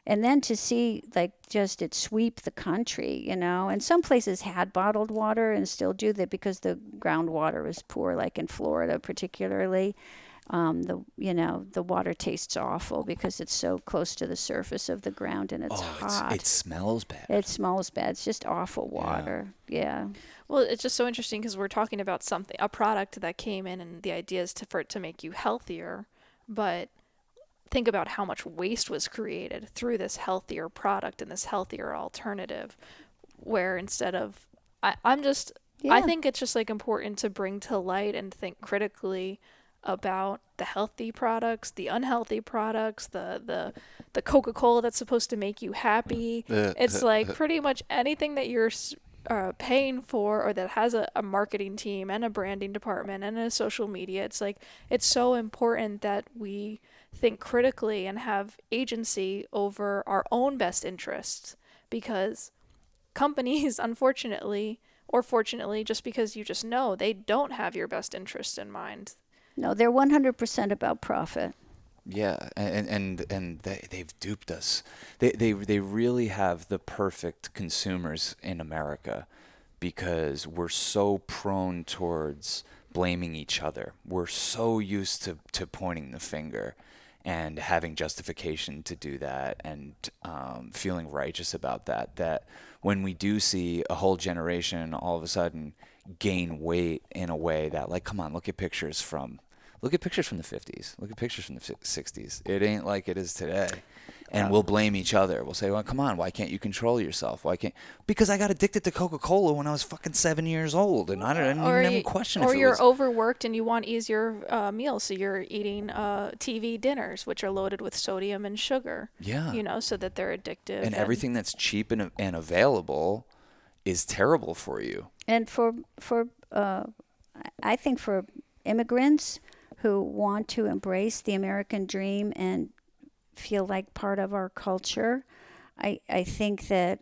and then to see it sweep the country, and some places had bottled water and still do that because the groundwater was poor, like in Florida particularly. The water tastes awful because it's so close to the surface of the ground and it's hot. It smells bad. It smells bad. It's just awful water. Yeah. Well, it's just so interesting because we're talking about a product that came in, and the idea is for it to make you healthier, but think about how much waste was created through this healthier product and this healthier alternative, where instead of, I think it's just important to bring to light and think critically about the healthy products, the unhealthy products, the Coca-Cola that's supposed to make you happy. It's like pretty much anything that you're paying for, or that has a marketing team and a branding department and a social media. It's like, it's so important that we think critically and have agency over our own best interests, because companies, unfortunately, or fortunately, just because you just know, they don't have your best interests in mind. No, they're 100% about profit. Yeah, and they've duped us. They really have the perfect consumers in America, because we're so prone towards blaming each other. We're so used to pointing the finger and having justification to do that, and feeling righteous about that, that when we do see a whole generation all of a sudden gain weight in a way that, like, come on, look at pictures from the 50s. Look at pictures from the 60s. It ain't like it is today. And we'll blame each other. We'll say, well, come on, why can't you control yourself? Why can't? Because I got addicted to Coca-Cola when I was fucking 7 years old, and I didn't even question if or it you're was. overworked and you want easier meals, so you're eating TV dinners, which are loaded with sodium and sugar. Yeah. So that they're addictive. And everything that's cheap and available is terrible for you. And I think for immigrants who want to embrace the American dream and feel like part of our culture, I think that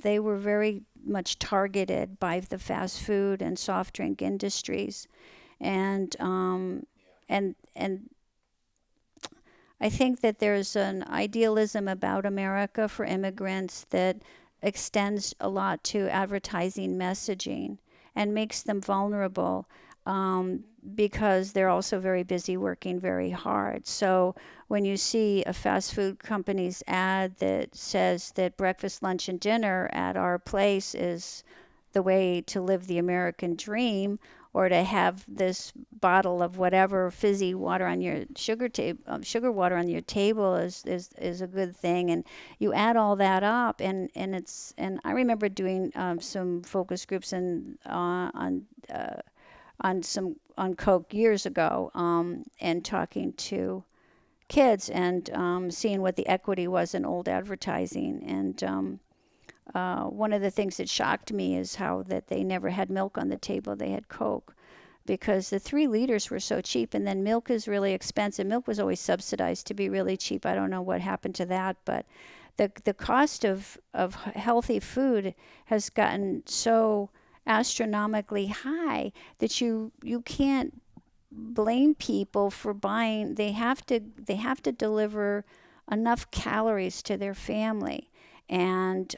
they were very much targeted by the fast food and soft drink industries, and I think that there's an idealism about America for immigrants that extends a lot to advertising messaging and makes them vulnerable, because they're also very busy working very hard. So when you see a fast food company's ad that says that breakfast, lunch, and dinner at our place is the way to live the American dream, or to have this bottle of whatever fizzy water on your sugar water on your table is a good thing, and you add all that up, and I remember doing some focus groups on Coke years ago, and talking to kids, and seeing what the equity was in old advertising. And one of the things that shocked me is how that they never had milk on the table. They had Coke, because the 3 liters were so cheap, and then milk is really expensive. Milk was always subsidized to be really cheap. I don't know what happened to that, but the cost of healthy food has gotten so astronomically high that you can't blame people for buying. They have to deliver enough calories to their family, and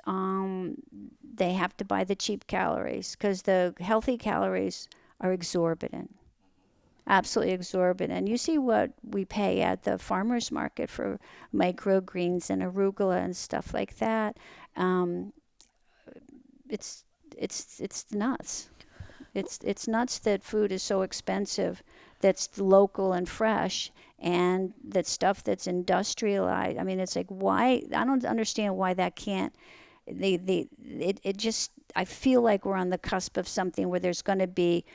they have to buy the cheap calories, because the healthy calories are exorbitant, absolutely exorbitant. You see what we pay at the farmers market for microgreens and arugula and stuff like that. It's nuts. It's nuts that food is so expensive, that's local and fresh, and that stuff that's industrialized. I mean, it's like, why? I don't understand why that can't. It just, I feel like we're on the cusp of something where there's going to be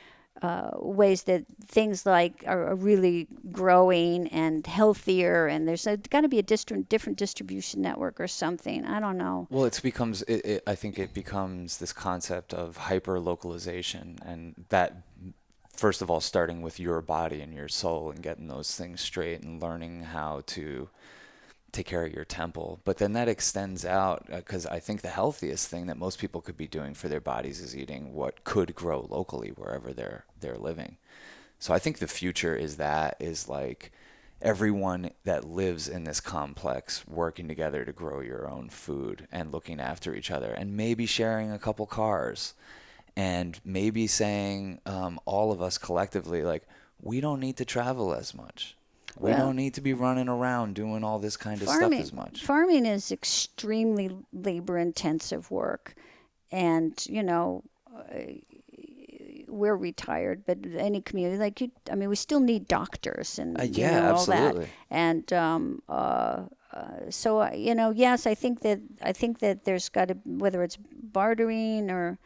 ways that things like are really growing and healthier, and there's got to be a different distribution network or something. I don't know. Well, I think it becomes this concept of hyper localization, and that, first of all, starting with your body and your soul and getting those things straight and learning how to take care of your temple. But then that extends out, because I think the healthiest thing that most people could be doing for their bodies is eating what could grow locally wherever they're living. So I think the future is like everyone that lives in this complex working together to grow your own food and looking after each other, and maybe sharing a couple cars, and maybe saying, all of us collectively, like, we don't need to travel as much. We don't need to be running around doing all this kind of stuff as much. Farming is extremely labor-intensive work, and we're retired, but any community we still need doctors and absolutely. all that. And so yes, I think that there's got to, whether it's bartering or.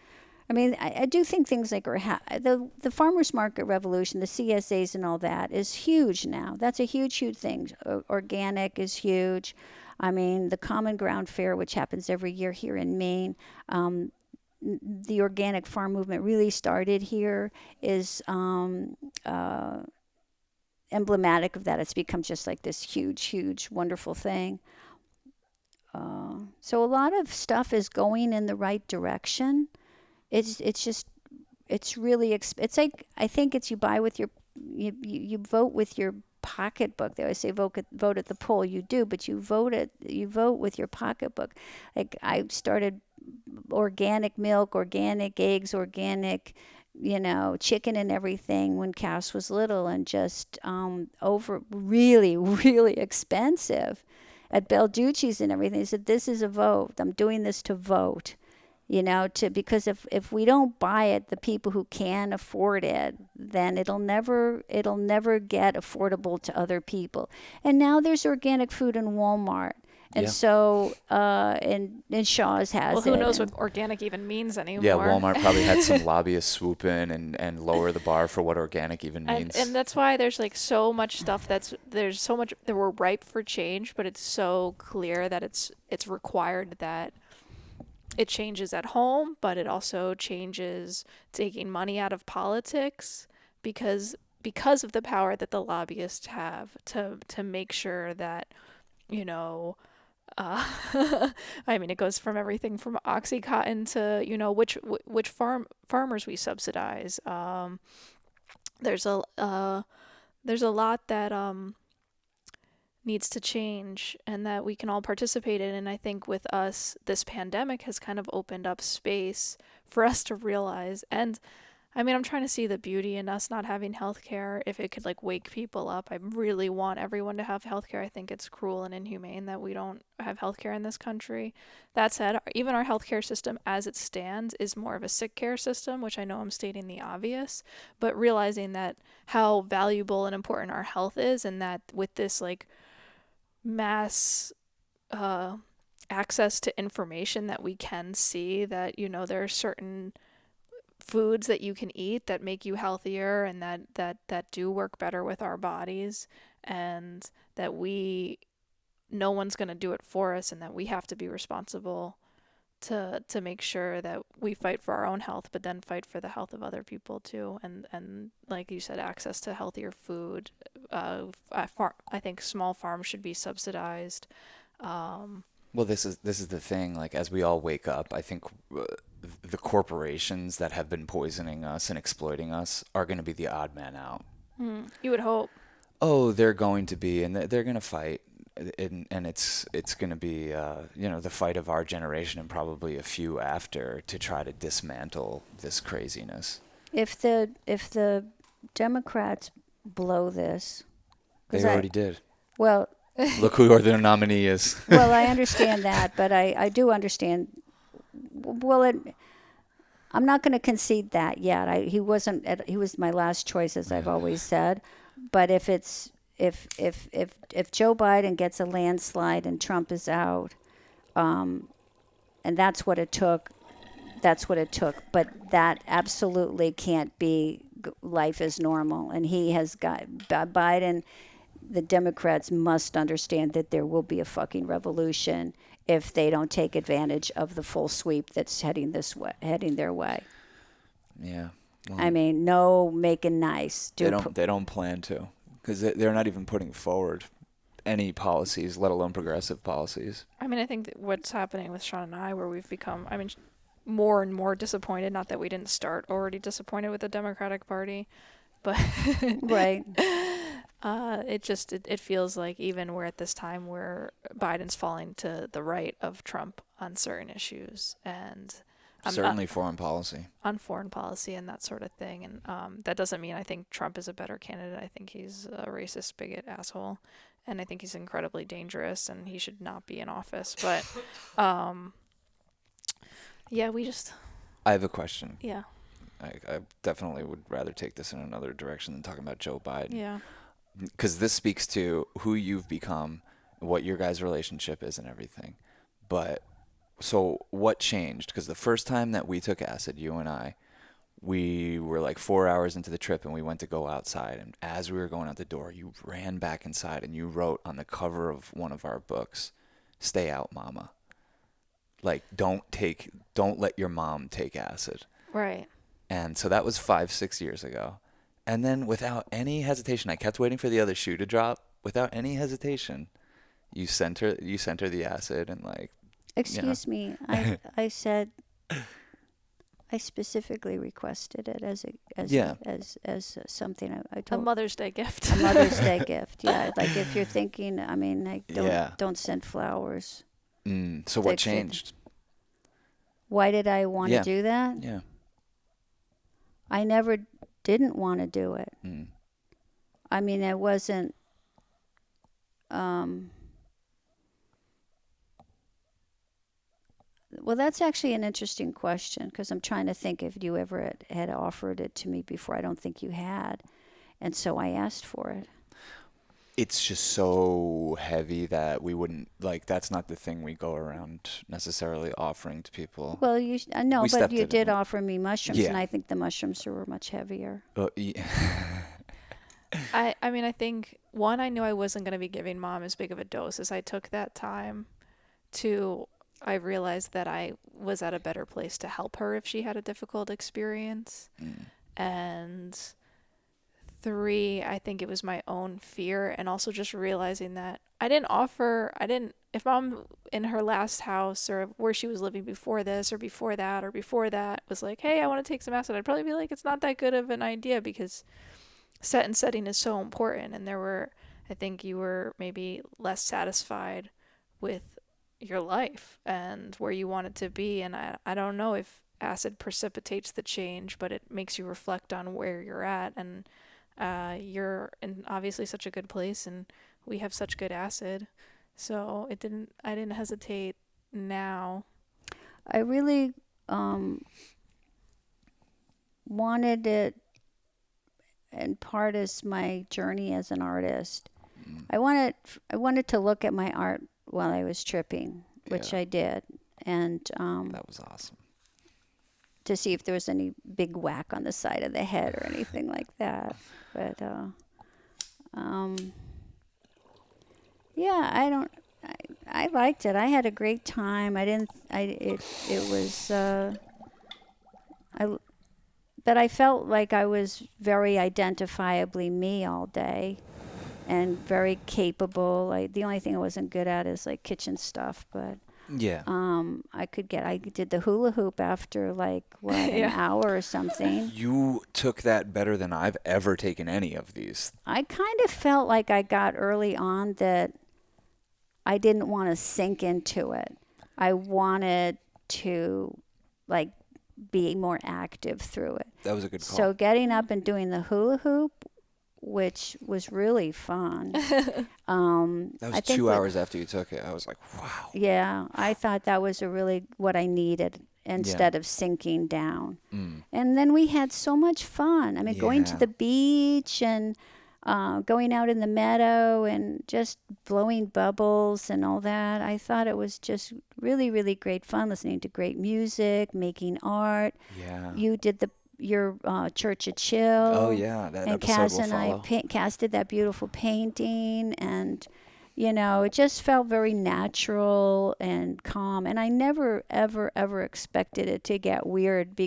I do think things like the farmers market revolution, the CSAs and all that is huge now. That's a huge thing. Organic is huge. The Common Ground Fair, which happens every year here in Maine, the organic farm movement really started here, is emblematic of that. It's become just like this huge, wonderful thing. So a lot of stuff is going in the right direction. It's really it's like, I think it's, you buy with your you vote with your pocketbook. They always say vote at the poll. You do, but you vote with your pocketbook. Like, I started organic milk, organic eggs, organic chicken and everything when Cass was little, and just over really, really expensive at Belducci's and everything. They said, this is a vote. I'm doing this to vote, because if we don't buy it, the people who can afford it, then it'll never get affordable to other people. And now there's organic food in Walmart. And so, and Shaw's has it. Well, who knows what organic even means anymore? Yeah, Walmart probably had some lobbyists swoop in and lower the bar for what organic even means. And that's why there's like so much stuff there's so much that we're ripe for change, but it's so clear that it's required that it changes at home, but it also changes taking money out of politics because of the power that the lobbyists have to make sure that, I mean, it goes from everything from OxyContin to, which farmers we subsidize. There's a lot that needs to change and that we can all participate in. And I think with us, this pandemic has kind of opened up space for us to realize. And I mean, I'm trying to see the beauty in us not having healthcare. If it could like wake people up, I really want everyone to have healthcare. I think it's cruel and inhumane that we don't have healthcare in this country. That said, even our healthcare system as it stands is more of a sick care system, which I know I'm stating the obvious, but realizing that how valuable and important our health is, and that with this like mass access to information that we can see that, there are certain foods that you can eat that make you healthier and that do work better with our bodies, and that no one's going to do it for us, and that we have to be responsible to make sure that we fight for our own health, but then fight for the health of other people too. And like you said, access to healthier food. I think small farms should be subsidized. Well, this is the thing. Like, as we all wake up, I think the corporations that have been poisoning us and exploiting us are going to be the odd man out. You would hope. Oh, they're going to be, and they're going to fight, and it's going to be the fight of our generation and probably a few after to try to dismantle this craziness. If the Democrats blow this, they already did. Well. Look who their nominee is. Well, I understand that, but I do understand. Well, I'm not going to concede that yet. He was my last choice, as I've always said. But if Joe Biden gets a landslide and Trump is out, and that's what it took. That's what it took. But that absolutely can't be life as normal. And he has got Biden. The Democrats must understand that there will be a fucking revolution if they don't take advantage of the full sweep that's heading their way. Yeah. Well, I mean, no making nice. They don't plan to, because they're not even putting forward any policies, let alone progressive policies. I mean, I think that what's happening with Sean and I, where we've become, more and more disappointed. Not that we didn't start already disappointed with the Democratic Party, but right. It feels like even we're at this time where Biden's falling to the right of Trump on certain issues, and certainly foreign policy. On foreign policy and that sort of thing. And that doesn't mean I think Trump is a better candidate. I think he's a racist, bigot, asshole, and I think he's incredibly dangerous and he should not be in office. But yeah, I have a question. Yeah. I definitely would rather take this in another direction than talking about Joe Biden. Yeah. Because this speaks to who you've become, what your guys' relationship is and everything. But so what changed? Because the first time that we took acid, you and I, we were like 4 hours into the trip and we went to go outside. And as we were going out the door, you ran back inside and you wrote on the cover of one of our books, "Stay out, mama." Like, don't let your mom take acid. Right. And so that was 5-6 years ago. And then without any hesitation, I kept waiting for the other shoe to drop. Without any hesitation, you sent her the acid and like. Excuse me, I said I specifically requested it as something I told. A Mother's Day gift. A Mother's Day gift. Yeah, like if you're thinking, I mean, like don't send flowers. So what changed? Why did I want to do that? Yeah. I never didn't want to do it. Mm. I mean, it wasn't. Um, well, that's actually an interesting question because I'm trying to think if you ever had offered it to me before. I don't think you had, and so I asked for it. It's just so heavy that we wouldn't like. That's not the thing we go around necessarily offering to people. Well, I know, We but stepped you in did it. offer me mushrooms, and Yeah. I think the mushrooms were much heavier. Yeah. I mean, I think one, I knew I wasn't going to be giving mom as big of a dose as I took that time. Two, I realized that I was at a better place to help her if she had a difficult experience. Mm. And three, I think it was my own fear and also just realizing that if mom in her last house or where she was living before this or before that or before that was like, hey, I want to take some acid, I'd probably be like, it's not that good of an idea because set and setting is so important. And I think you were maybe less satisfied with your life and where you want it to be. And I don't know if acid precipitates the change, but it makes you reflect on where you're at. And you're in obviously such a good place, and we have such good acid. So I didn't hesitate now. I really wanted it, in part as my journey as an artist. Mm. I wanted to look at my art while I was tripping, which Yeah. I did, and That was awesome. to see if there was any big whack on the side of the head or anything like that. But yeah, I don't. I liked it. I had a great time. I didn't. It was. I. But I felt like I was very identifiably me all day, and very capable. The only thing I wasn't good at is like kitchen stuff, but Yeah. I did the hula hoop after like what an Yeah. hour or something. You took that better than I've ever taken any of these. I kind of felt like I got early on that I didn't want to sink into it. I wanted to like be more active through it. That was a good call. So getting up and doing the hula hoop, which was really fun. That was I think 2 hours after you took it. I was like, wow. Yeah, I thought that was what I needed instead of sinking down. Mm. And then we had so much fun. I mean, going to Yeah. the beach and going out in the meadow and just blowing bubbles and all that. I thought it was just really, really great fun listening to great music, making art. Yeah. You did your Church of Chill. Oh, yeah. That And episode Cass will and follow. Cass did that beautiful painting, and it just felt very natural and calm. And I never, ever, ever expected it to get weird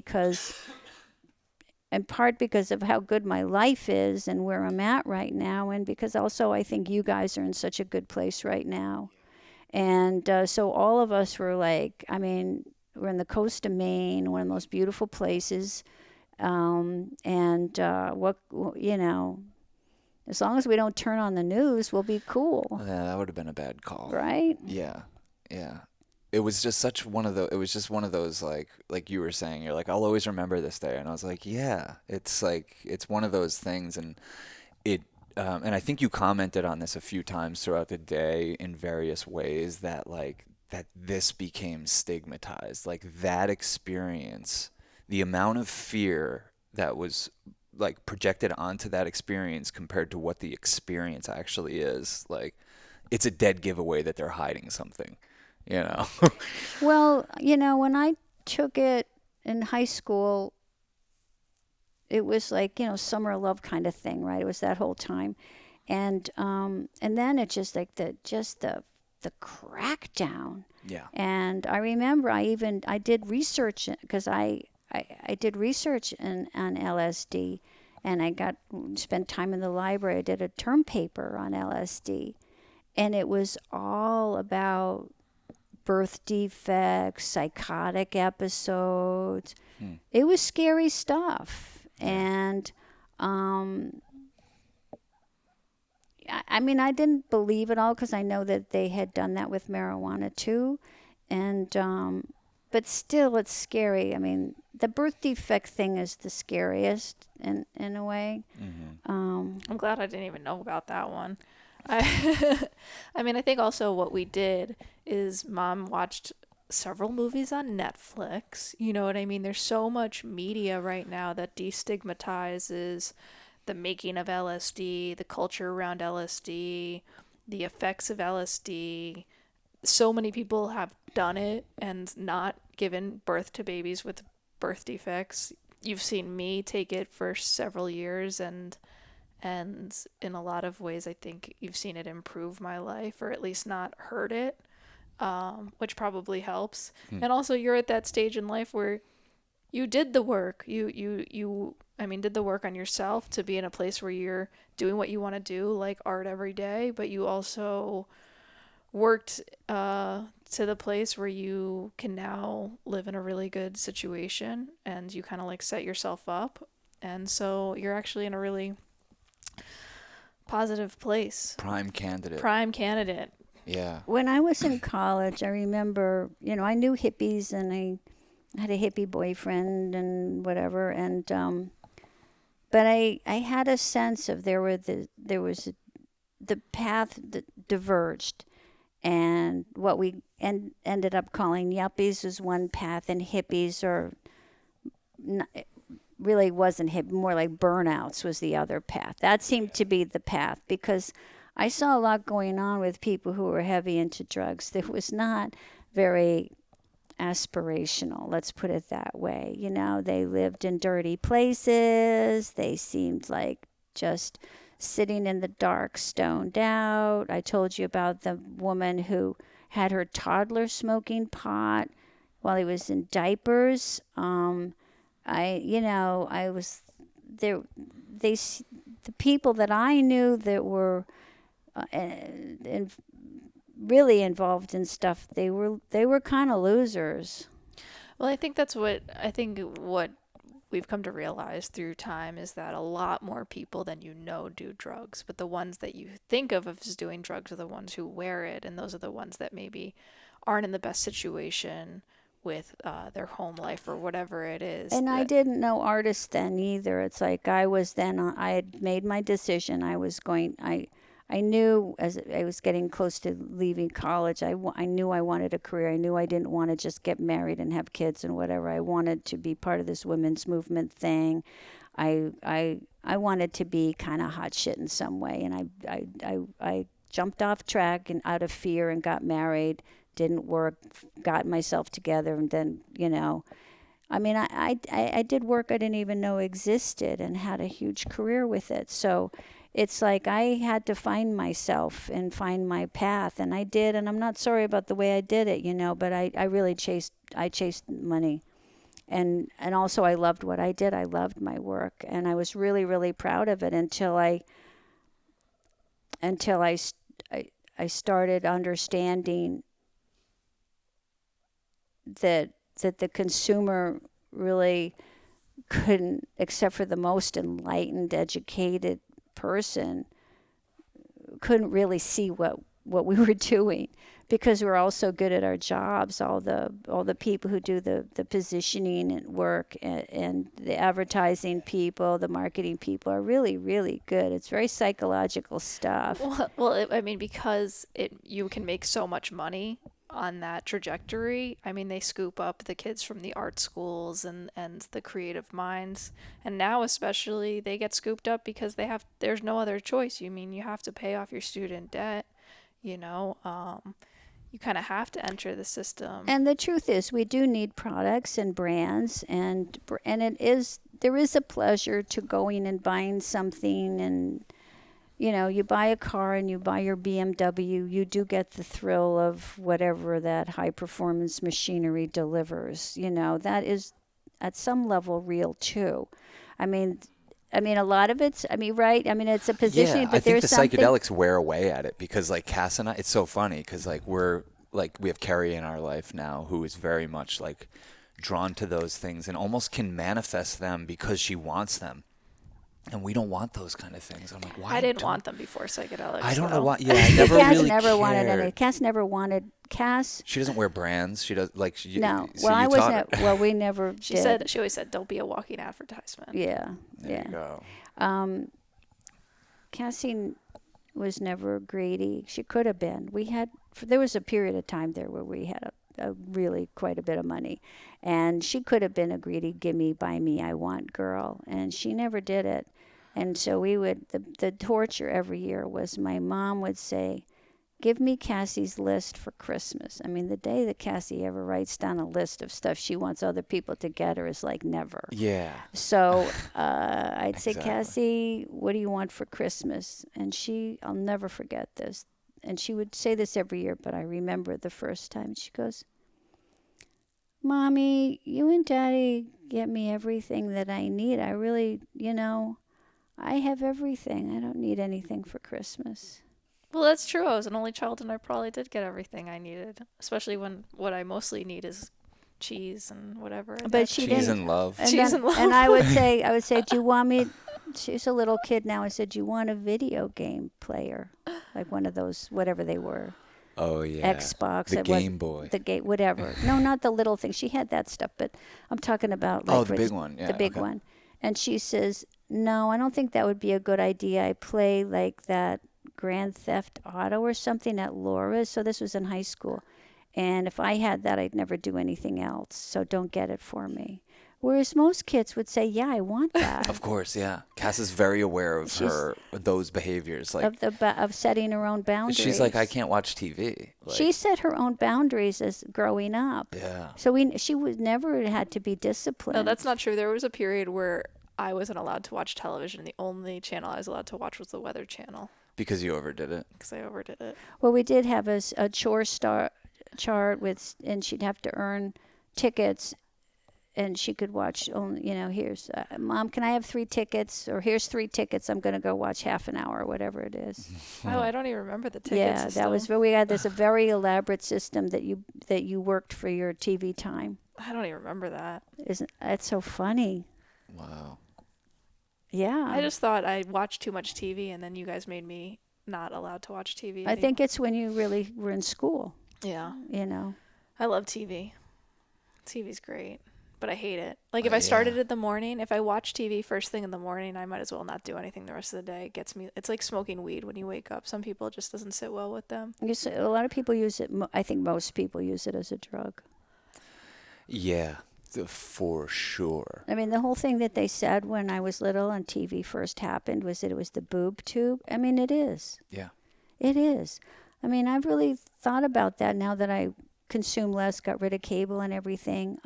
in part because of how good my life is and where I'm at right now, and because also I think you guys are in such a good place right now. And so all of us were like, I mean, we're in the coast of Maine, one of the most beautiful places. As long as we don't turn on the news, we'll be cool, Yeah, that would have been a bad call. right? Yeah. Yeah. It was just it was just one of those like you were saying, you're like, I'll always remember this day. And I was like, yeah, it's one of those things. And and I think you commented on this a few times throughout the day in various ways that this became stigmatized, like that experience, the amount of fear that was like projected onto that experience compared to what the experience actually is. Like, it's a dead giveaway that they're hiding something, you know? Well, when I took it in high school, it was like, summer love kind of thing, right? It was that whole time. And then it just like the crackdown. Yeah. And I remember I did research because I did research on LSD, and I spent time in the library. I did a term paper on LSD, and it was all about birth defects, psychotic episodes. It was scary stuff. And I mean, I didn't believe it all because I know that they had done that with marijuana too. And but still, it's scary. I mean, the birth defect thing is the scariest in a way. I'm glad I didn't even know about that one. I, I mean, I think also what we did is Mom watched several movies on Netflix. You know what I mean? There's so much media right now that destigmatizes the making of LSD, the culture around LSD, the effects of LSD. So many people have done it and not given birth to babies with birth defects. You've seen me take it for several years, and in a lot of ways I think you've seen it improve my life, or at least not hurt it, which probably helps. And also you're at that stage in life where you did the work. You I mean, did the work on yourself to be in a place where you're doing what you want to do, like art every day, but you also worked to the place where you can now live in a really good situation, and you kind of like set yourself up. And so you're actually in a really positive place. Prime candidate. Prime candidate. Yeah. When I was in college, I remember, I knew hippies, and I had a hippie boyfriend and whatever, and but I had a sense of there was the path that diverged, and what we ended up calling yuppies was one path, and hippies really wasn't hip, more like burnouts was the other path. That seemed to be the path, because I saw a lot going on with people who were heavy into drugs that was not very aspirational, let's put it that way. They lived in dirty places. They seemed like just sitting in the dark, stoned out. I told you about the woman who had her toddler smoking pot while he was in diapers. I was there. The people that I knew that were really involved in stuff, they were kind of losers. Well, I think what we've come to realize through time is that a lot more people than do drugs, but the ones that you think of as doing drugs are the ones who wear it, and those are the ones that maybe aren't in the best situation with their home life or whatever it is. And I didn't know artists then either. It's like I had made my decision. I knew as I was getting close to leaving college, I knew I wanted a career. I knew I didn't want to just get married and have kids and whatever. I wanted to be part of this women's movement thing. I wanted to be kind of hot shit in some way, and I jumped off track and out of fear and got married. Didn't work, got myself together, and then I mean, I did work I didn't even know existed, and had a huge career with it. So it's like I had to find myself and find my path, and I did, and I'm not sorry about the way I did it, but I really chased money. And also I loved what I did. I loved my work, and I was really, really proud of it until I started understanding that the consumer really couldn't, except for the most enlightened, educated person, couldn't really see what we were doing, because we're all so good at our jobs. All the people who do the positioning and work, and the advertising people, the marketing people are really, really good. It's very psychological stuff. I mean, because you can make so much money on that trajectory. I mean, they scoop up the kids from the art schools and the creative minds, and now especially they get scooped up because there's no other choice. You have to pay off your student debt, you kind of have to enter the system. And the truth is, we do need products and brands, and there is a pleasure to going and buying something, and you buy a car and you buy your BMW, you do get the thrill of whatever that high performance machinery delivers. That is at some level real too. I mean, a lot of it's, right? It's a position, but there's I think the psychedelics wear away at it, because like Cass and I, it's so funny because like we have Carrie in our life now who is very much like drawn to those things and almost can manifest them because she wants them. And we don't want those kind of things. I'm like, why? I didn't want them before psychedelics. I don't know why. Yeah, I never Cass really never cared. wanted any. Cass never wanted Cass. She doesn't wear brands. She does like. No. So Well, I you taught her. wasn't. Well, we never She did. said she always said, "Don't be a walking advertisement." Yeah. There you go. Cassie was never greedy. She could have been. There was a period of time there where we had a really quite a bit of money, and she could have been a greedy, gimme, buy me, I want girl, and she never did it. And so the torture every year was my mom would say, give me Cassie's list for Christmas. I mean, the day that Cassie ever writes down a list of stuff she wants other people to get her is like never. Yeah. So I'd say, Exactly. Cassie, what do you want for Christmas? And I'll never forget this. And she would say this every year, but I remember the first time. She goes, Mommy, you and Daddy get me everything that I need. I really, I have everything. I don't need anything for Christmas. Well, that's true. I was an only child, and I probably did get everything I needed. Especially when what I mostly need is cheese and whatever. But she Cheese didn't. and love. Cheese and love. And I would say, do you want me? She's a little kid now. I said, do you want a video game player, like one of those, whatever they were, Oh yeah. Xbox, The it was- Game Boy. the game, whatever. No, not the little thing. She had that stuff, but I'm talking about like Oh, the big one. Yeah. the big okay. one. And she says, no, I don't think that would be a good idea. I play like that Grand Theft Auto or something at Laura's. So this was in high school. And if I had that, I'd never do anything else. So don't get it for me. Whereas most kids would say, yeah, I want that. Of course, yeah. Cass is very aware of those behaviors. Like of setting her own boundaries. she's like, I can't watch TV. Like, She set her own boundaries as growing up. yeah. So she was never had to be disciplined. No, that's not true. There was a period where I wasn't allowed to watch television. The only channel I was allowed to watch was the Weather Channel Because you overdid it. because I overdid it. Well, we did have a chore chart and she'd have to earn tickets, and she could watch only. Here's Mom, can I have 3 tickets? Or here's 3 tickets. I'm gonna go watch half an hour, or whatever it is. Oh, I don't even remember the tickets. Yeah, system. that was we had this a very elaborate system that you worked for your TV time. I don't even remember that. Isn't that's so funny? Wow. Yeah. I just thought I watched too much TV, and then you guys made me not allowed to watch TV. I think it's when you really were in school. Yeah. I I love TV. TV's great, but I hate it. Like if Oh, I started yeah. in the morning, if I watch TV first thing in the morning, I might as well not do anything the rest of the day. It gets me. It's like smoking weed when you wake up. Some people it just doesn't sit well with them. A lot of people use it. I think most people use it as a drug. Yeah, for sure. I mean, the whole thing that they said when I was little and TV first happened was that it was the boob tube. I mean, it is. Yeah. It is. I mean, I've really thought about that now that I consume less, got rid of cable and everything.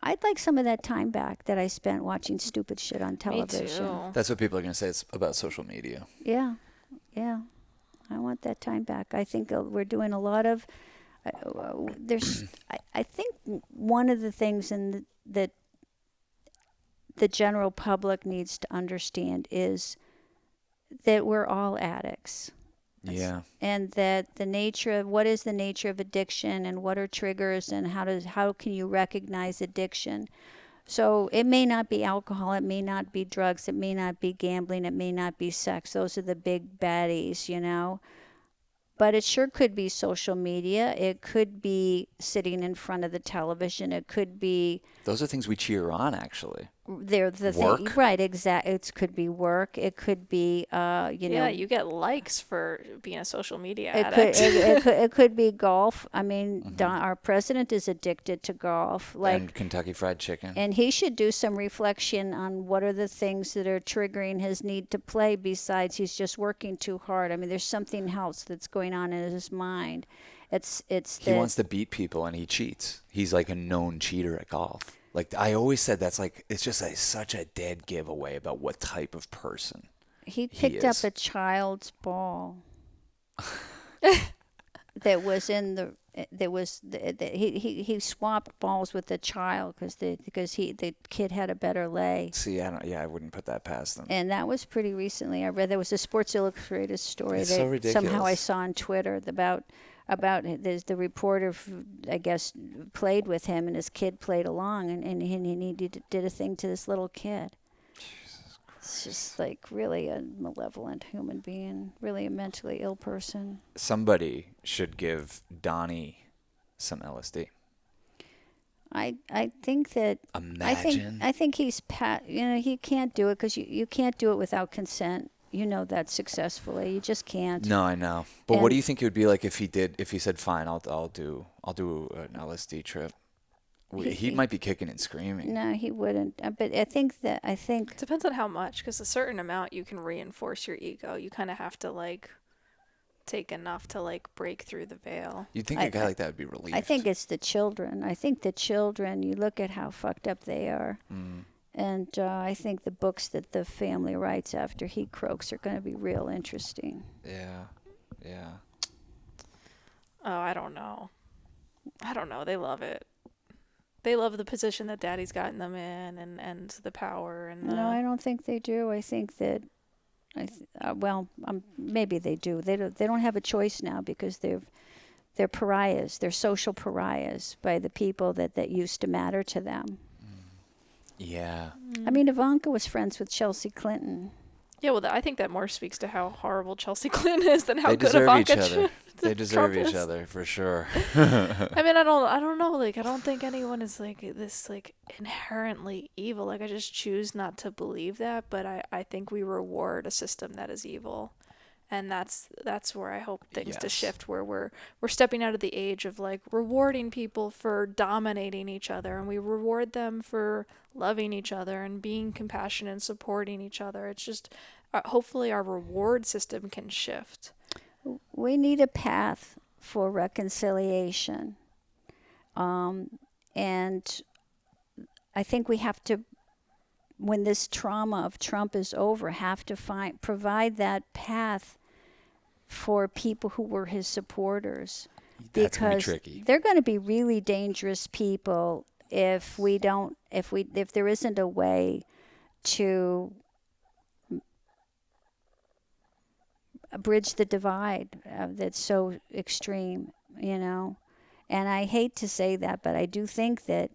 I'd like some of that time back that I spent watching stupid shit on television. Me too. That's what people are going to say. It's about social media. Yeah, yeah. I want that time back. I think we're doing a lot of. I think one of the things that the general public needs to understand is that we're all addicts. Yeah. And that what is the nature of addiction, and what are triggers, and how can you recognize addiction? So it may not be alcohol, it may not be drugs, it may not be gambling, it may not be sex. Those are the big baddies. But it sure could be social media. It could be sitting in front of the television. It could be Those are things we cheer on, actually. they're the thing, Work? right? Exactly. It could be work. It could be Yeah, you get likes for being a social media It addict. it could be golf. I mean, our president is addicted to golf. And Kentucky Fried Chicken. And he should do some reflection on what are the things that are triggering his need to play besides he's just working too hard. I mean, there's something else that's going on in his mind. He wants to beat people and he cheats. He's like a known cheater at golf. Like I always said, that's like it's just such a dead giveaway about what type of person he picked up is. a child's ball that was in the. He swapped balls with the child because the kid had a better lay. See, I wouldn't put that past them. And that was pretty recently. I read there was a Sports Illustrated story It's that so ridiculous. somehow I saw on Twitter about the reporter, I guess, played with him, and his kid played along, and he did a thing to this little kid. It's just like really a malevolent human being, really a mentally ill person. Somebody should give Donnie some LSD. I think that Imagine. I think he's he can't do it because you can't do it without consent. You know that successfully. You just can't. No, I know. But what do And- you think it would be like if he said, "Fine, I'll do an LSD trip"? He might be kicking and screaming. No, he wouldn't. But I think Depends on how much, because a certain amount you can reinforce your ego. You kind of have to like take enough to like break through the veil. You'd think a guy like that would be relieved. I think it's the children. I think the children. You look at how fucked up they are. And I think the books that the family writes after he croaks are going to be real interesting. Yeah. Oh, I don't know. They love it. They love the position that Daddy's gotten them in, and the power and No, I don't think they do. I think that, maybe they do. They don't have a choice now because they're pariahs. They're social pariahs by the people that used to matter to them. Yeah. I mean, Ivanka was friends with Chelsea Clinton. Yeah, well, I think that more speaks to how horrible Chelsea Clinton is than how They good deserve Ivanka each other. They deserve Trump each is. other for sure. I mean, I don't know. Like, I don't think anyone is like this, like inherently evil. Like, I just choose not to believe that. But I think we reward a system that is evil, and that's where I hope things to Yes. shift. Where we're stepping out of the age of like rewarding people for dominating each other, and we reward them for loving each other and being compassionate and supporting each other. It's just hopefully our reward system can shift. We need a path for reconciliation. And I think we have to, when this trauma of Trump is over, have to provide that path for people who were his supporters. That's gonna be Because tricky. they're going to be really dangerous people if there isn't a way to bridge the divide that's so extreme, And I hate to say that, but I do think that,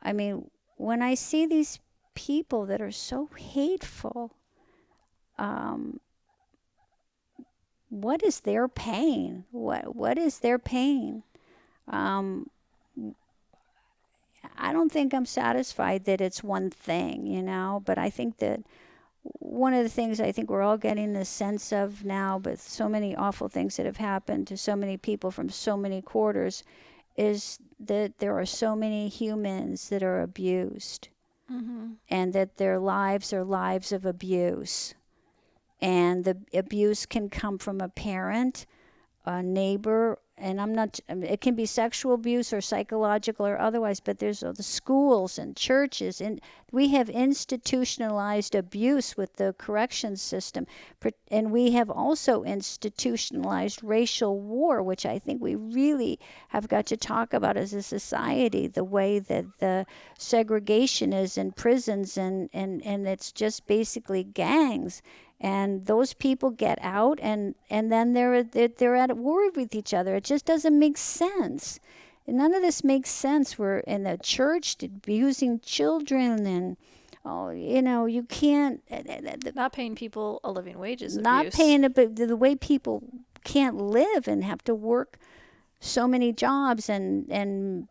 I mean, when I see these people that are so hateful, what is their pain? What is their pain? I don't think I'm satisfied that it's one thing, but I think that one of the things I think we're all getting a sense of now, but so many awful things that have happened to so many people from so many quarters, is that there are so many humans that are abused, and that their lives are lives of abuse. And the abuse can come from a parent, a neighbor, and it can be sexual abuse or psychological or otherwise, but there's the schools and churches, and we have institutionalized abuse with the corrections system, and we have also institutionalized racial war, which I think we really have got to talk about as a society, the way that the segregation is in prisons, and it's just basically gangs. And those people get out, and then they're at war with each other. It just doesn't make sense. None of this makes sense. We're in the church abusing children, and you can't. Not paying people a living wage is Not abuse. paying the way people can't live and have to work so many jobs and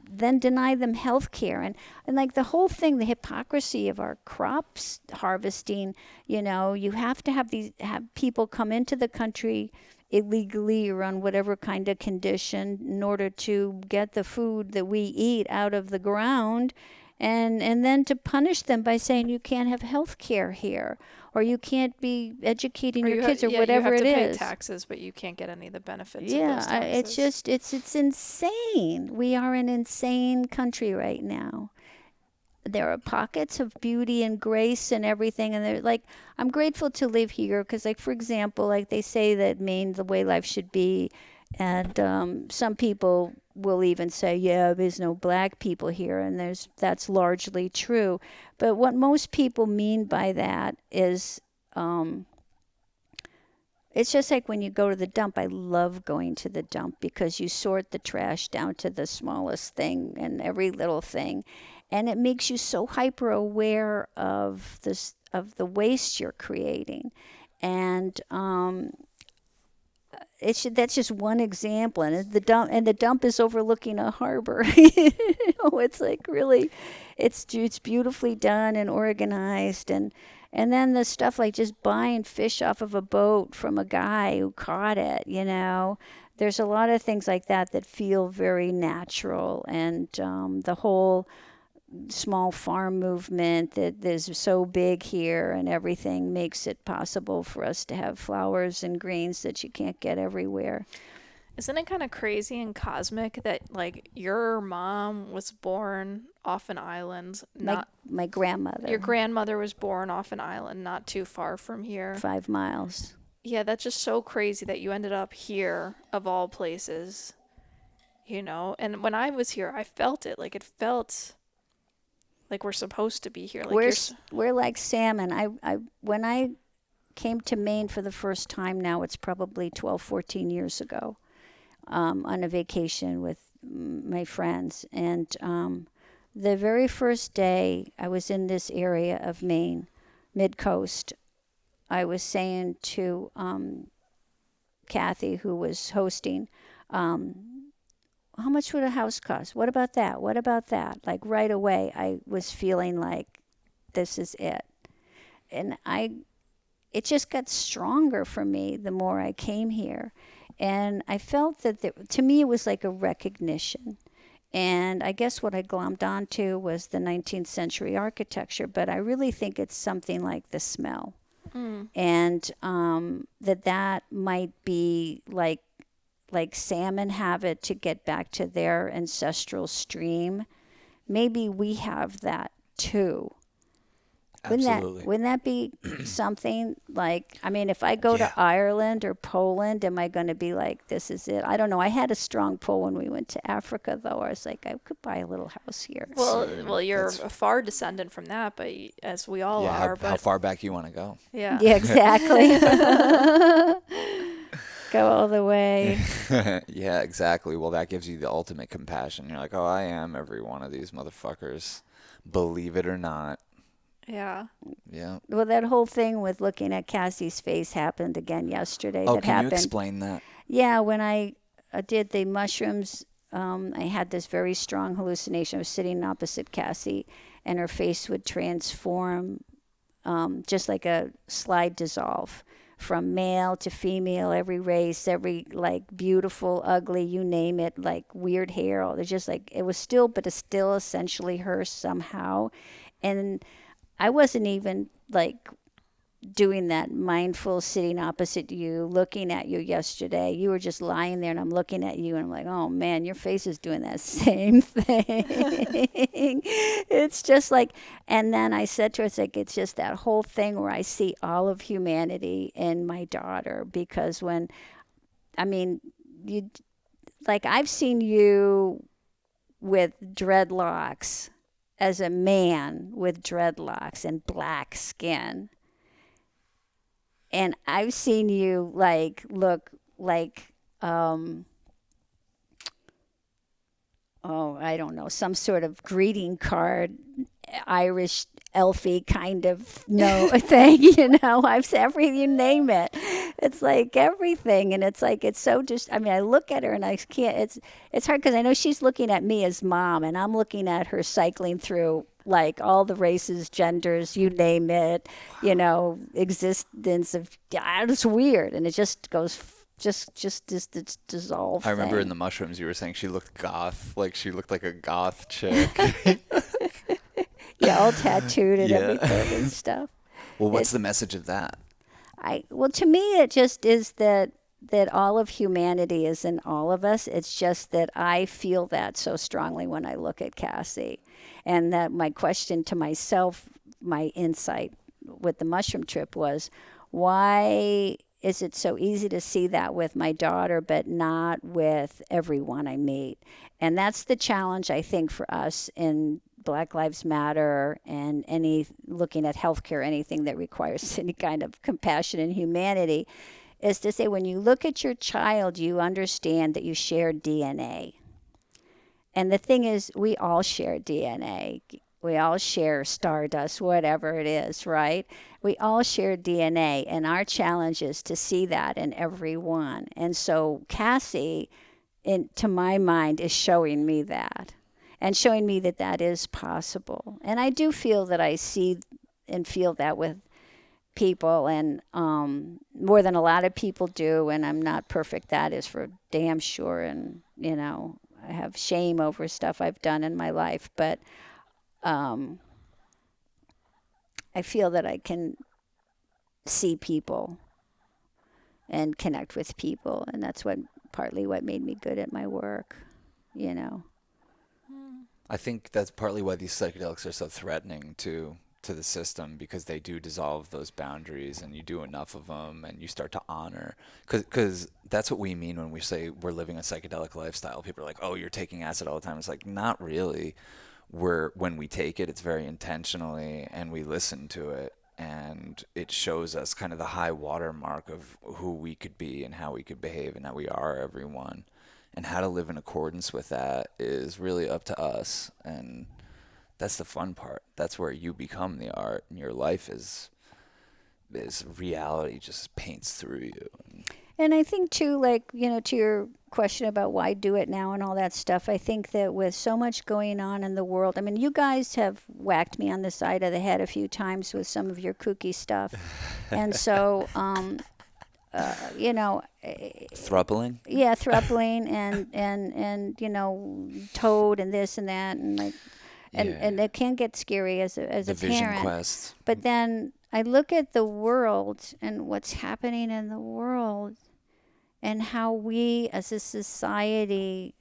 then deny them health care, and like the whole thing, the hypocrisy of our crops harvesting. You have to have people come into the country illegally or on whatever kind of condition in order to get the food that we eat out of the ground, and then to punish them by saying you can't have health care here, or you can't be educating your kids, or whatever it is. You have to pay taxes, but you can't get any of the benefits of those taxes. It's just it's insane. We are an insane country right now. There are pockets of beauty and grace and everything, and they're like, I'm grateful to live here because, like, for example, like they say that Maine, the way life should be, and some people will even say, yeah, there's no black people here, and that's largely true. But what most people mean by that is It's just like when you go to the dump. I love going to the dump because you sort the trash down to the smallest thing and every little thing. And it makes you so hyper aware of this, of the waste you're creating. And that's just one example, and the dump is overlooking a harbor. It's like really, it's beautifully done and organized, and then the stuff like just buying fish off of a boat from a guy who caught it. There's a lot of things like that that feel very natural, and the whole small farm movement that is so big here and everything makes it possible for us to have flowers and greens that you can't get everywhere. Isn't it kind of crazy and cosmic that like your mom was born off an island, not my grandmother. Your grandmother was born off an island not too far from here. 5 miles. Yeah, that's just so crazy that you ended up here of all places. And when I was here, I felt it. Like it felt like we're supposed to be here. Like we're like salmon. I when I came to Maine for the first time, now it's probably 12, 14 years ago, on a vacation with my friends. And the very first day I was in this area of Maine, Midcoast, I was saying to Kathy, who was hosting, how much would a house cost? What about that? What about that? Like right away, I was feeling like this is it. And it just got stronger for me the more I came here. And I felt that to me, it was like a recognition. And I guess what I glommed onto was the 19th century architecture, but I really think it's something like the smell. And that might be like salmon have it to get back to their ancestral stream. Maybe we have that too. Absolutely. Wouldn't that be something like, I mean, if I go to Ireland or Poland, am I going to be like, this is it? I don't know. I had a strong pull when we went to Africa, though. I was like, I could buy a little house here. Well, you're a far descendant from that, but as we all are. How far back you want to go? Yeah. Yeah, exactly. Go all the way. Yeah, exactly. Well, that gives you the ultimate compassion. You're like, oh, I am every one of these motherfuckers, believe it or not. Yeah. Yeah. Well, that whole thing with looking at Cassie's face happened again yesterday. Oh, can you explain that? Yeah, when I did the mushrooms, I had this very strong hallucination. I was sitting opposite Cassie, and her face would transform just like a slide dissolve from male to female, every race, every like beautiful, ugly, you name it, like weird hair. There's just like, it was still, but it's still essentially her somehow. And I wasn't even like doing that mindful sitting opposite you, looking at you yesterday. You were just lying there and I'm looking at you and I'm like, oh man, your face is doing that same thing. It's just like, and then I said to her, it's like, it's just that whole thing where I see all of humanity in my daughter, because I've seen you with dreadlocks as a man with dreadlocks and black skin. And I've seen you look like, I don't know, some sort of greeting card, Irish elfie kind of thing, I've seen you name it. It's like everything. And it's like, it's so I look at her and I can't, it's hard because I know she's looking at me as mom and I'm looking at her cycling through like all the races, genders, you name it, existence of, it's weird. And it just goes, just this dissolve. I remember thing. in the mushrooms you were saying she looked goth, like she looked like a goth chick. Yeah, all tattooed and everything and stuff. Well, what's the message of that? To me, it just is that all of humanity is in all of us. It's just that I feel that so strongly when I look at Cassie. And that my question to myself, my insight with the mushroom trip was, why is it so easy to see that with my daughter, but not with everyone I meet? And that's the challenge, I think, for us in Black Lives Matter and looking at healthcare, anything that requires any kind of compassion and humanity, is to say when you look at your child, you understand that you share DNA. And the thing is, we all share DNA. We all share stardust, whatever it is, right? We all share DNA, and our challenge is to see that in everyone. And so Cassie, to my mind, is showing me that and showing me that that is possible. And I do feel that I see and feel that with people, and more than a lot of people do. And I'm not perfect, that is for damn sure. And, I have shame over stuff I've done in my life, but I feel that I can see people and connect with people, and that's partly what made me good at my work. I think that's partly why these psychedelics are so threatening to the system, because they do dissolve those boundaries, and you do enough of them and you start to honor, because that's what we mean when we say we're living a psychedelic lifestyle. People are like, oh, you're taking acid all the time. It's like, not really. When we take it, it's very intentionally, and we listen to it, and it shows us kind of the high water mark of who we could be and how we could behave and that we are everyone, and how to live in accordance with that is really up to us. And that's the fun part. That's where you become the art, and your life is reality just paints through you. And I think too, like, to your question about why do it now and all that stuff, I think that with so much going on in the world, I mean, you guys have whacked me on the side of the head a few times with some of your kooky stuff. And so, Thruppling? Yeah, thruppling and toad and this and that, and like, and it can get scary as a The parent. vision quest. But then I look at the world and what's happening in the world, and how we as a society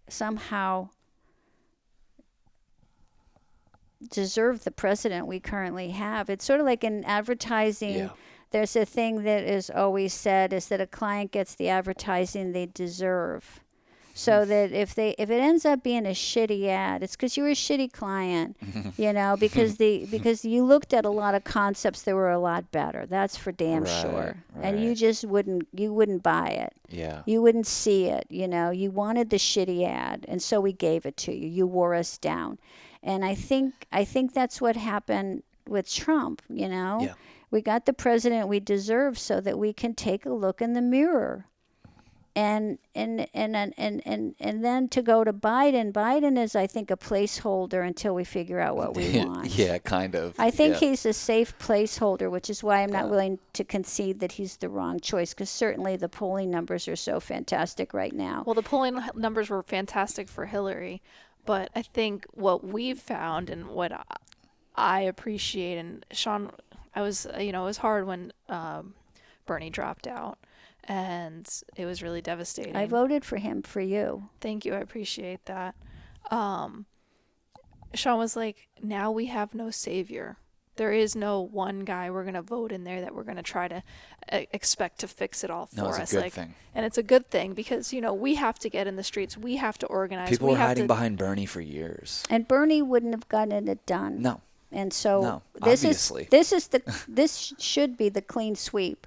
somehow deserve the president we currently have. It's sort of like in advertising. Yeah. There's a thing that is always said, is that a client gets the advertising they deserve. So that if it ends up being a shitty ad, it's because you were a shitty client, because you looked at a lot of concepts that were a lot better. That's for damn sure. And you just wouldn't buy it. Yeah. You wouldn't see it. You wanted the shitty ad, and so we gave it to you. You wore us down, and I think that's what happened with Trump. Yeah. We got the president we deserve, so that we can take a look in the mirror. And then to go to Biden. Biden is, I think, a placeholder until we figure out what we want. Yeah, kind of. I think he's a safe placeholder, which is why I'm not willing to concede that he's the wrong choice, because certainly the polling numbers are so fantastic right now. Well, the polling numbers were fantastic for Hillary, but I think what we've found and what I appreciate, and Sean, it was hard when Bernie dropped out. And it was really devastating. I voted for him for you. Thank you. I appreciate that. Sean was like, now we have no savior. There is no one guy we're going to vote in there that we're going to try to expect to fix it all for us. It's a good thing. And it's a good thing because, we have to get in the streets. We have to organize. People were hiding behind Bernie for years. And Bernie wouldn't have gotten it done. No. And so this should be the clean sweep.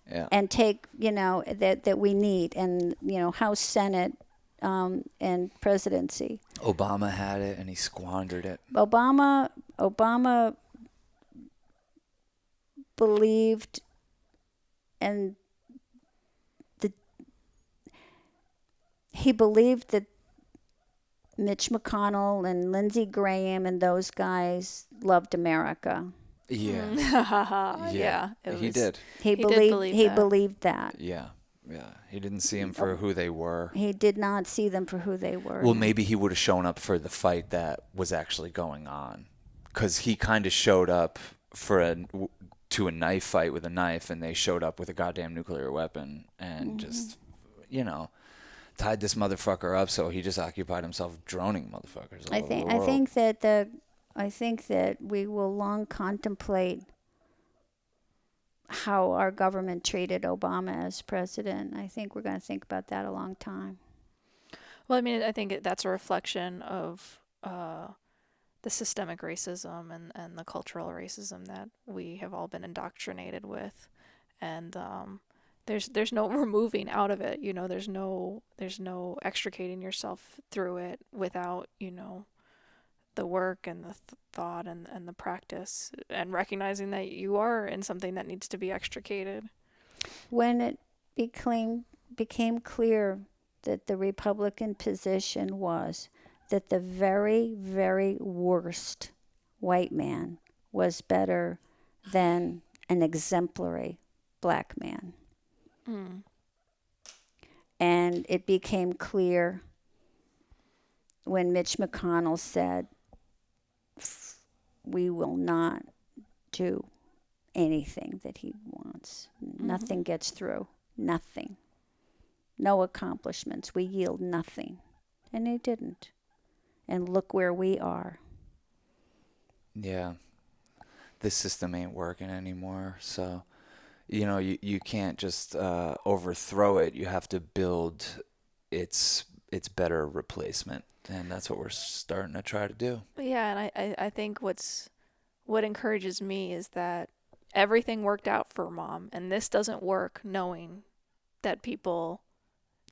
Yeah. And take, that we need, and, House, Senate, and presidency. Obama had it, and he squandered it. Obama believed, and he believed that Mitch McConnell and Lindsey Graham and those guys loved America. Yeah. Yeah. He did. He believed that. Yeah. He didn't see them for who they were. He did not see them for who they were. Well, maybe he would have shown up for the fight that was actually going on, because he kind of showed up to a knife fight with a knife, and they showed up with a goddamn nuclear weapon and just, tied this motherfucker up. So he just occupied himself droning motherfuckers. I think that we will long contemplate how our government treated Obama as president. I think we're going to think about that a long time. Well, I mean, I think that's a reflection of the systemic racism and the cultural racism that we have all been indoctrinated with. And there's no removing out of it, there's no extricating yourself through it without, the work and the thought and the practice and recognizing that you are in something that needs to be extricated. When it became clear that the Republican position was that the very, very worst white man was better than an exemplary black man. Mm. And it became clear when Mitch McConnell said, we will not do anything that he wants. Mm-hmm. Nothing gets through. Nothing. No accomplishments. We yield nothing. And he didn't. And look where we are. Yeah. This system ain't working anymore. So, you can't just overthrow it. You have to build its better replacement. And that's what we're starting to try to do. Yeah, and I think what encourages me is that everything worked out for Mom, and this doesn't work knowing that people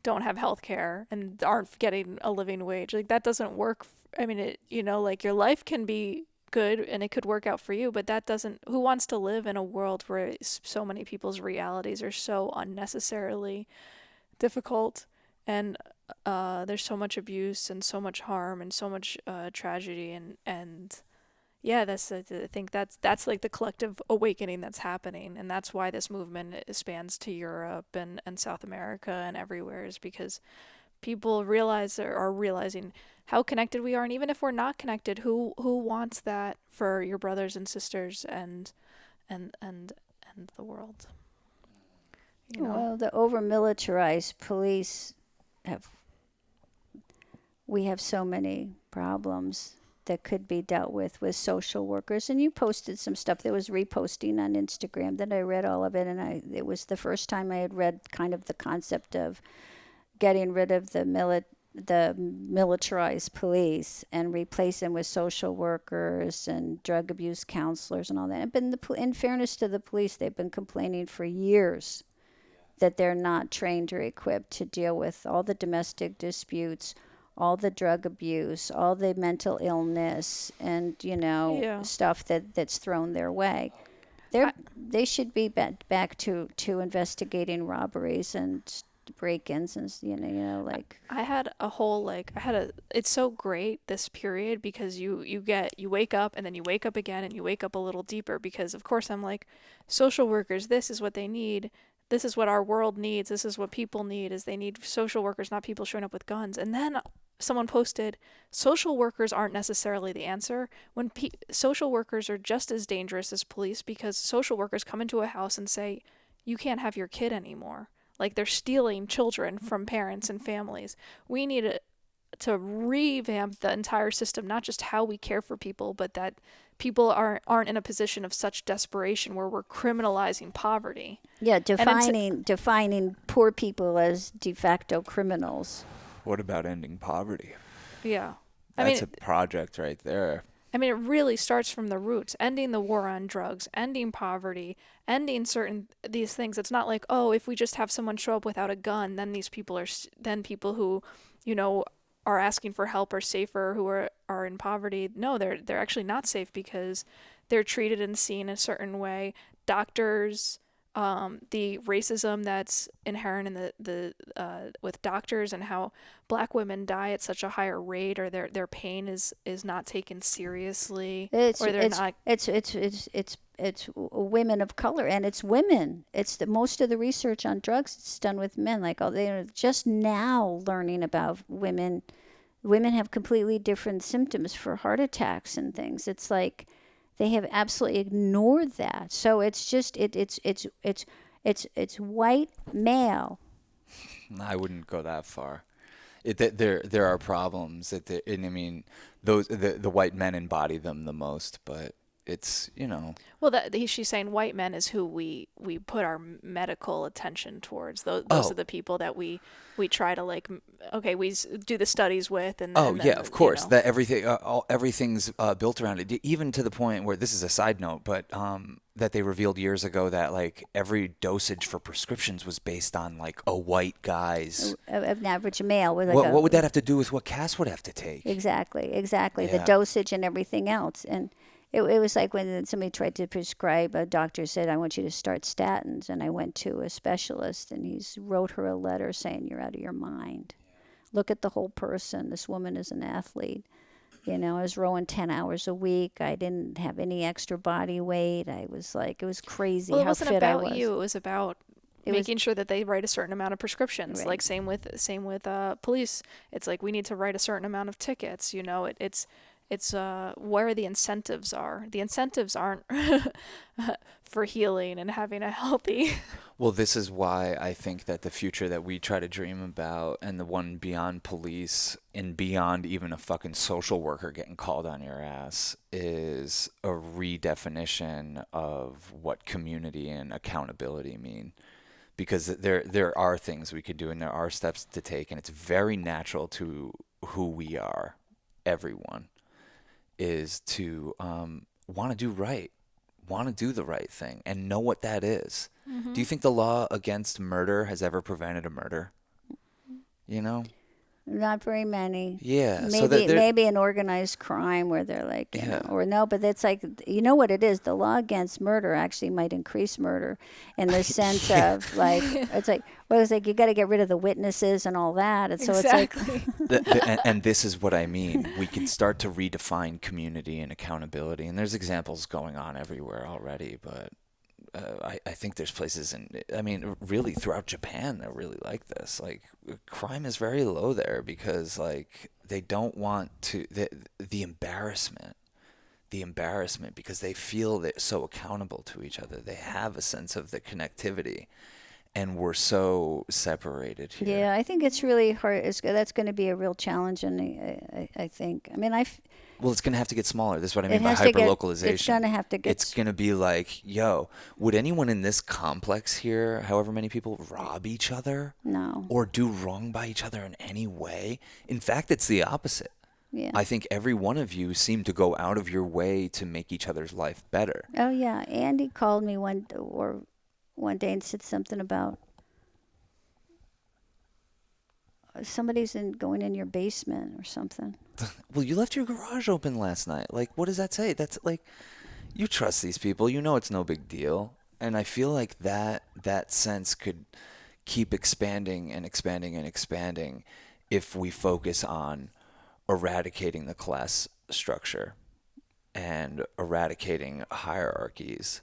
don't have health care and aren't getting a living wage. Like, that doesn't work. I mean, like, your life can be good and it could work out for you, but that doesn't, who wants to live in a world where so many people's realities are so unnecessarily difficult, and there's so much abuse and so much harm and so much tragedy, and yeah, I think that's like the collective awakening that's happening, and that's why this movement spans to Europe and South America and everywhere, is because people are realizing how connected we are, and even if we're not connected, who wants that for your brothers and sisters and the world? Well, the over-militarized police we have so many problems that could be dealt with social workers. And you posted some stuff that was reposting on Instagram that I read all of it, and it was the first time I had read kind of the concept of getting rid of the militarized police and replace them with social workers and drug abuse counselors and all that. But in fairness to the police, they've been complaining for years that they're not trained or equipped to deal with all the domestic disputes, all the drug abuse, all the mental illness, and stuff that's thrown their way. They should be back to investigating robberies and break-ins, and like. I had a whole it's so great, this period, because you wake up and then you wake up again and you wake up a little deeper, because of course I'm like, social workers, this is what they need. This is what our world needs. This is what people need, is they need social workers, not people showing up with guns. And then someone posted, social workers aren't necessarily the answer. When social workers are just as dangerous as police, because social workers come into a house and say, you can't have your kid anymore. Like, they're stealing children from parents and families. We need to revamp the entire system, not just how we care for people, but that people aren't in a position of such desperation where we're criminalizing poverty. Yeah, defining poor people as de facto criminals. What about ending poverty? Yeah. That's a project right there. I mean, it really starts from the roots, ending the war on drugs, ending poverty, ending these things. It's not like, oh, if we just have someone show up without a gun, then people who, are asking for help are safer, who are in poverty. No, they're actually not safe, because they're treated and seen a certain way. Doctors, the racism that's inherent in the with doctors, and how black women die at such a higher rate, or their pain is not taken seriously, It's women of color, and it's women. It's most of the research on drugs is done with men. Like, they're just now learning about women. Women have completely different symptoms for heart attacks and things. It's like they have absolutely ignored that. So it's just it's white male. I wouldn't go that far. There are problems and I mean, those the white men embody them the most, but it's, Well, she's saying white men is who we put our medical attention towards. Those oh, are the people that we try to like. Okay, do the studies with, oh and yeah, then of course. That everything's built around it. Even to the point where, this is a side note, but that they revealed years ago that like every dosage for prescriptions was based on like a white guy's. An average male with like What would that have to do with what Cass would have to take? Exactly. The Yeah. dosage and everything else. And it was like when somebody tried to prescribe, a doctor said, I want you to start statins. And I went to a specialist, and he wrote her a letter saying, you're out of your mind. Look at the whole person. This woman is an athlete. I was rowing 10 hours a week. I didn't have any extra body weight. I was like, it was crazy Well, it how wasn't fit I about was. you. It was about making sure that they write a certain amount of prescriptions. Right. Like same with police. It's like we need to write a certain amount of tickets. It's where the incentives are. The incentives aren't for healing and having a healthy. Well, this is why I think that the future that we try to dream about, and the one beyond police and beyond even a fucking social worker getting called on your ass, is a redefinition of what community and accountability mean. Because there are things we could do, and there are steps to take, and it's very natural to who we are, everyone, is to want to do right, want to do the right thing, and know what that is. Mm-hmm. Do you think the law against murder has ever prevented a murder? You know? Not very many. Yeah. Maybe So that maybe an organized crime where they're like, Yeah. or no, but it's like, you know what it is? The law against murder actually might increase murder in the sense of like, it's like, well, it's like you got to get rid of the witnesses and all that. And so Exactly. it's like, and this is what I mean. We can start to redefine community and accountability, and there's examples going on everywhere already. But I think there's places really throughout Japan they're really like this. Like crime is very low there because like they don't want to the embarrassment because they feel they're so accountable to each other. They have a sense of the connectivity, and we're so separated here. yeah, I think it's really hard. That's going to be a real challenge, and I think. I mean, Well, it's going to have to get smaller. This is what I mean by has to get. hyperlocalization. It's going to have to get. It's going to be like, yo, would anyone in this complex here, however many people, rob each other No. or do wrong by each other in any way? In fact, it's the opposite. Yeah. I think every one of you seem to go out of your way to make each other's life better. Oh yeah, Andy called me one day and said something about somebody's going in your basement or something. Well, you left your garage open last night. Like, what does that say? That's like, you trust these people. You know it's no big deal. And I feel like that sense could keep expanding and expanding and expanding if we focus on eradicating the class structure and eradicating hierarchies,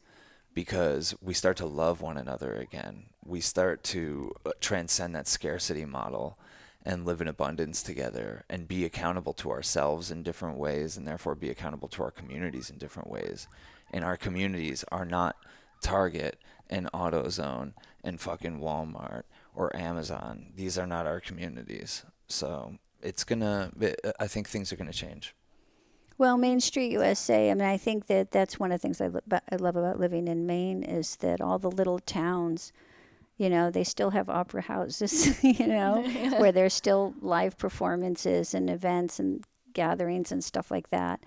because we start to love one another again. We start to transcend that scarcity model and live in abundance together and be accountable to ourselves in different ways, and therefore be accountable to our communities in different ways. And our communities are not Target and AutoZone and fucking Walmart or Amazon. These are not our communities. So I think things are gonna change. Well, Main Street USA, I mean, I think that's one of the things I love about living in Maine is that all the little towns, they still have opera houses, where there's still live performances and events and gatherings and stuff like that.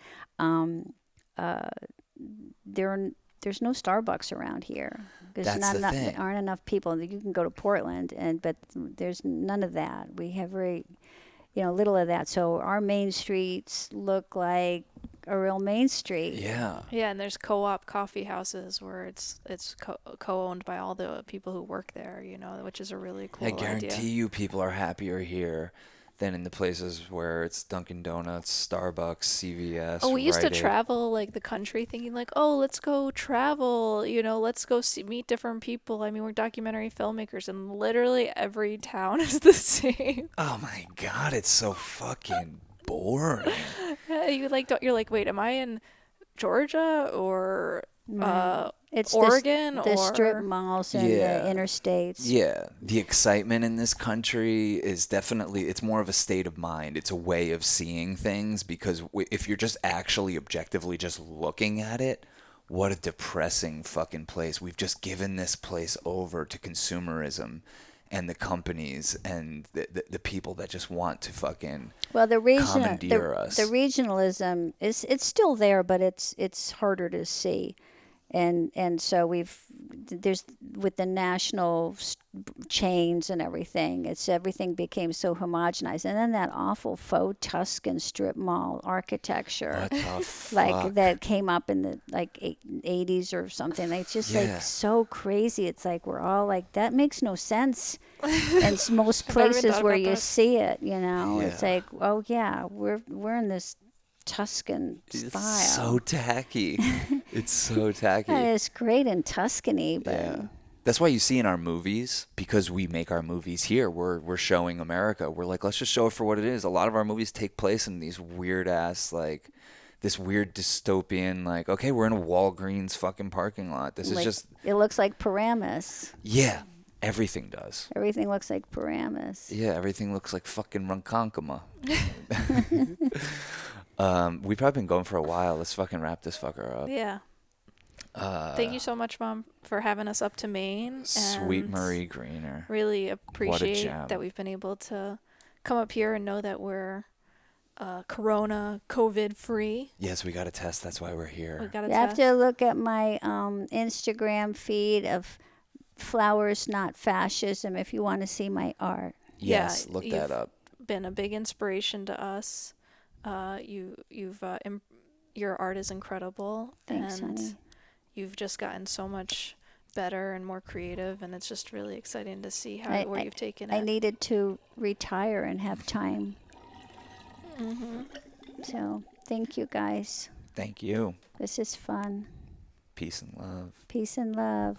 There's no Starbucks around here. That's the thing. There aren't enough people. You can go to Portland, but there's none of that. We have very little of that. So our main streets look like a real main street. Yeah. Yeah, and there's co-op coffee houses where it's co-owned by all the people who work there, which is a really cool I idea. guarantee you people are happier here than in the places where it's Dunkin' Donuts, Starbucks, CVS. Oh, we used to Rite Aid. travel like the country thinking like, oh, let's go travel, let's go meet different people. I mean, we're documentary filmmakers, and literally every town is the same. Oh my God, it's so fucking boring. You're like, wait, am I in Georgia or It's Oregon the strip or malls and Yeah. the interstates. Yeah, the excitement in this country is definitely, it's more of a state of mind. It's a way of seeing things because if you're just actually objectively just looking at it, what a depressing fucking place. We've just given this place over to consumerism and the companies and the people that just want to fucking Well, commandeer us. the regionalism is it's still there, but it's harder to see, and so there's with the national chains and everything. Everything became so homogenized, and then that awful faux Tuscan strip mall architecture. What the fuck? Like that came up in the like 80s or something. It's just Yeah. like so crazy. It's like we're all like that makes no sense. And most I've never even places thought where about you that. see it, it's Yeah. like, oh yeah, we're in this Tuscan It's style. so tacky. It's so tacky. Yeah, it's great in Tuscany, but Yeah. That's why you see in our movies, because we make our movies here, we're showing America. We're like, let's just show it for what it is. A lot of our movies take place in these weird ass, like, this weird dystopian, like, okay, we're in a Walgreens fucking parking lot. This is like, just, it looks like Paramus. yeah, everything does. Everything looks like Paramus. Yeah, everything looks like fucking Ronkonkoma. We've probably been going for a while. Let's fucking wrap this fucker up. Yeah. Thank you so much, Mom, for having us up to Maine. Sweet and Marie Greener. Really appreciate gem. that we've been able to come up here and know that we're Corona COVID free. Yes, we got a test. That's why we're here. We got a You have test. to look at my Instagram feed of Flowers Not Fascism if you want to see my art. Yes, Yeah, look that you've up. Been a big inspiration to us. Your art is incredible. Thanks, and honey. You've just gotten so much better and more creative, and it's just really exciting to see where you've taken it. I needed to retire and have time. Mm-hmm. So thank you guys. Thank you. This is fun. Peace and love. Peace and love.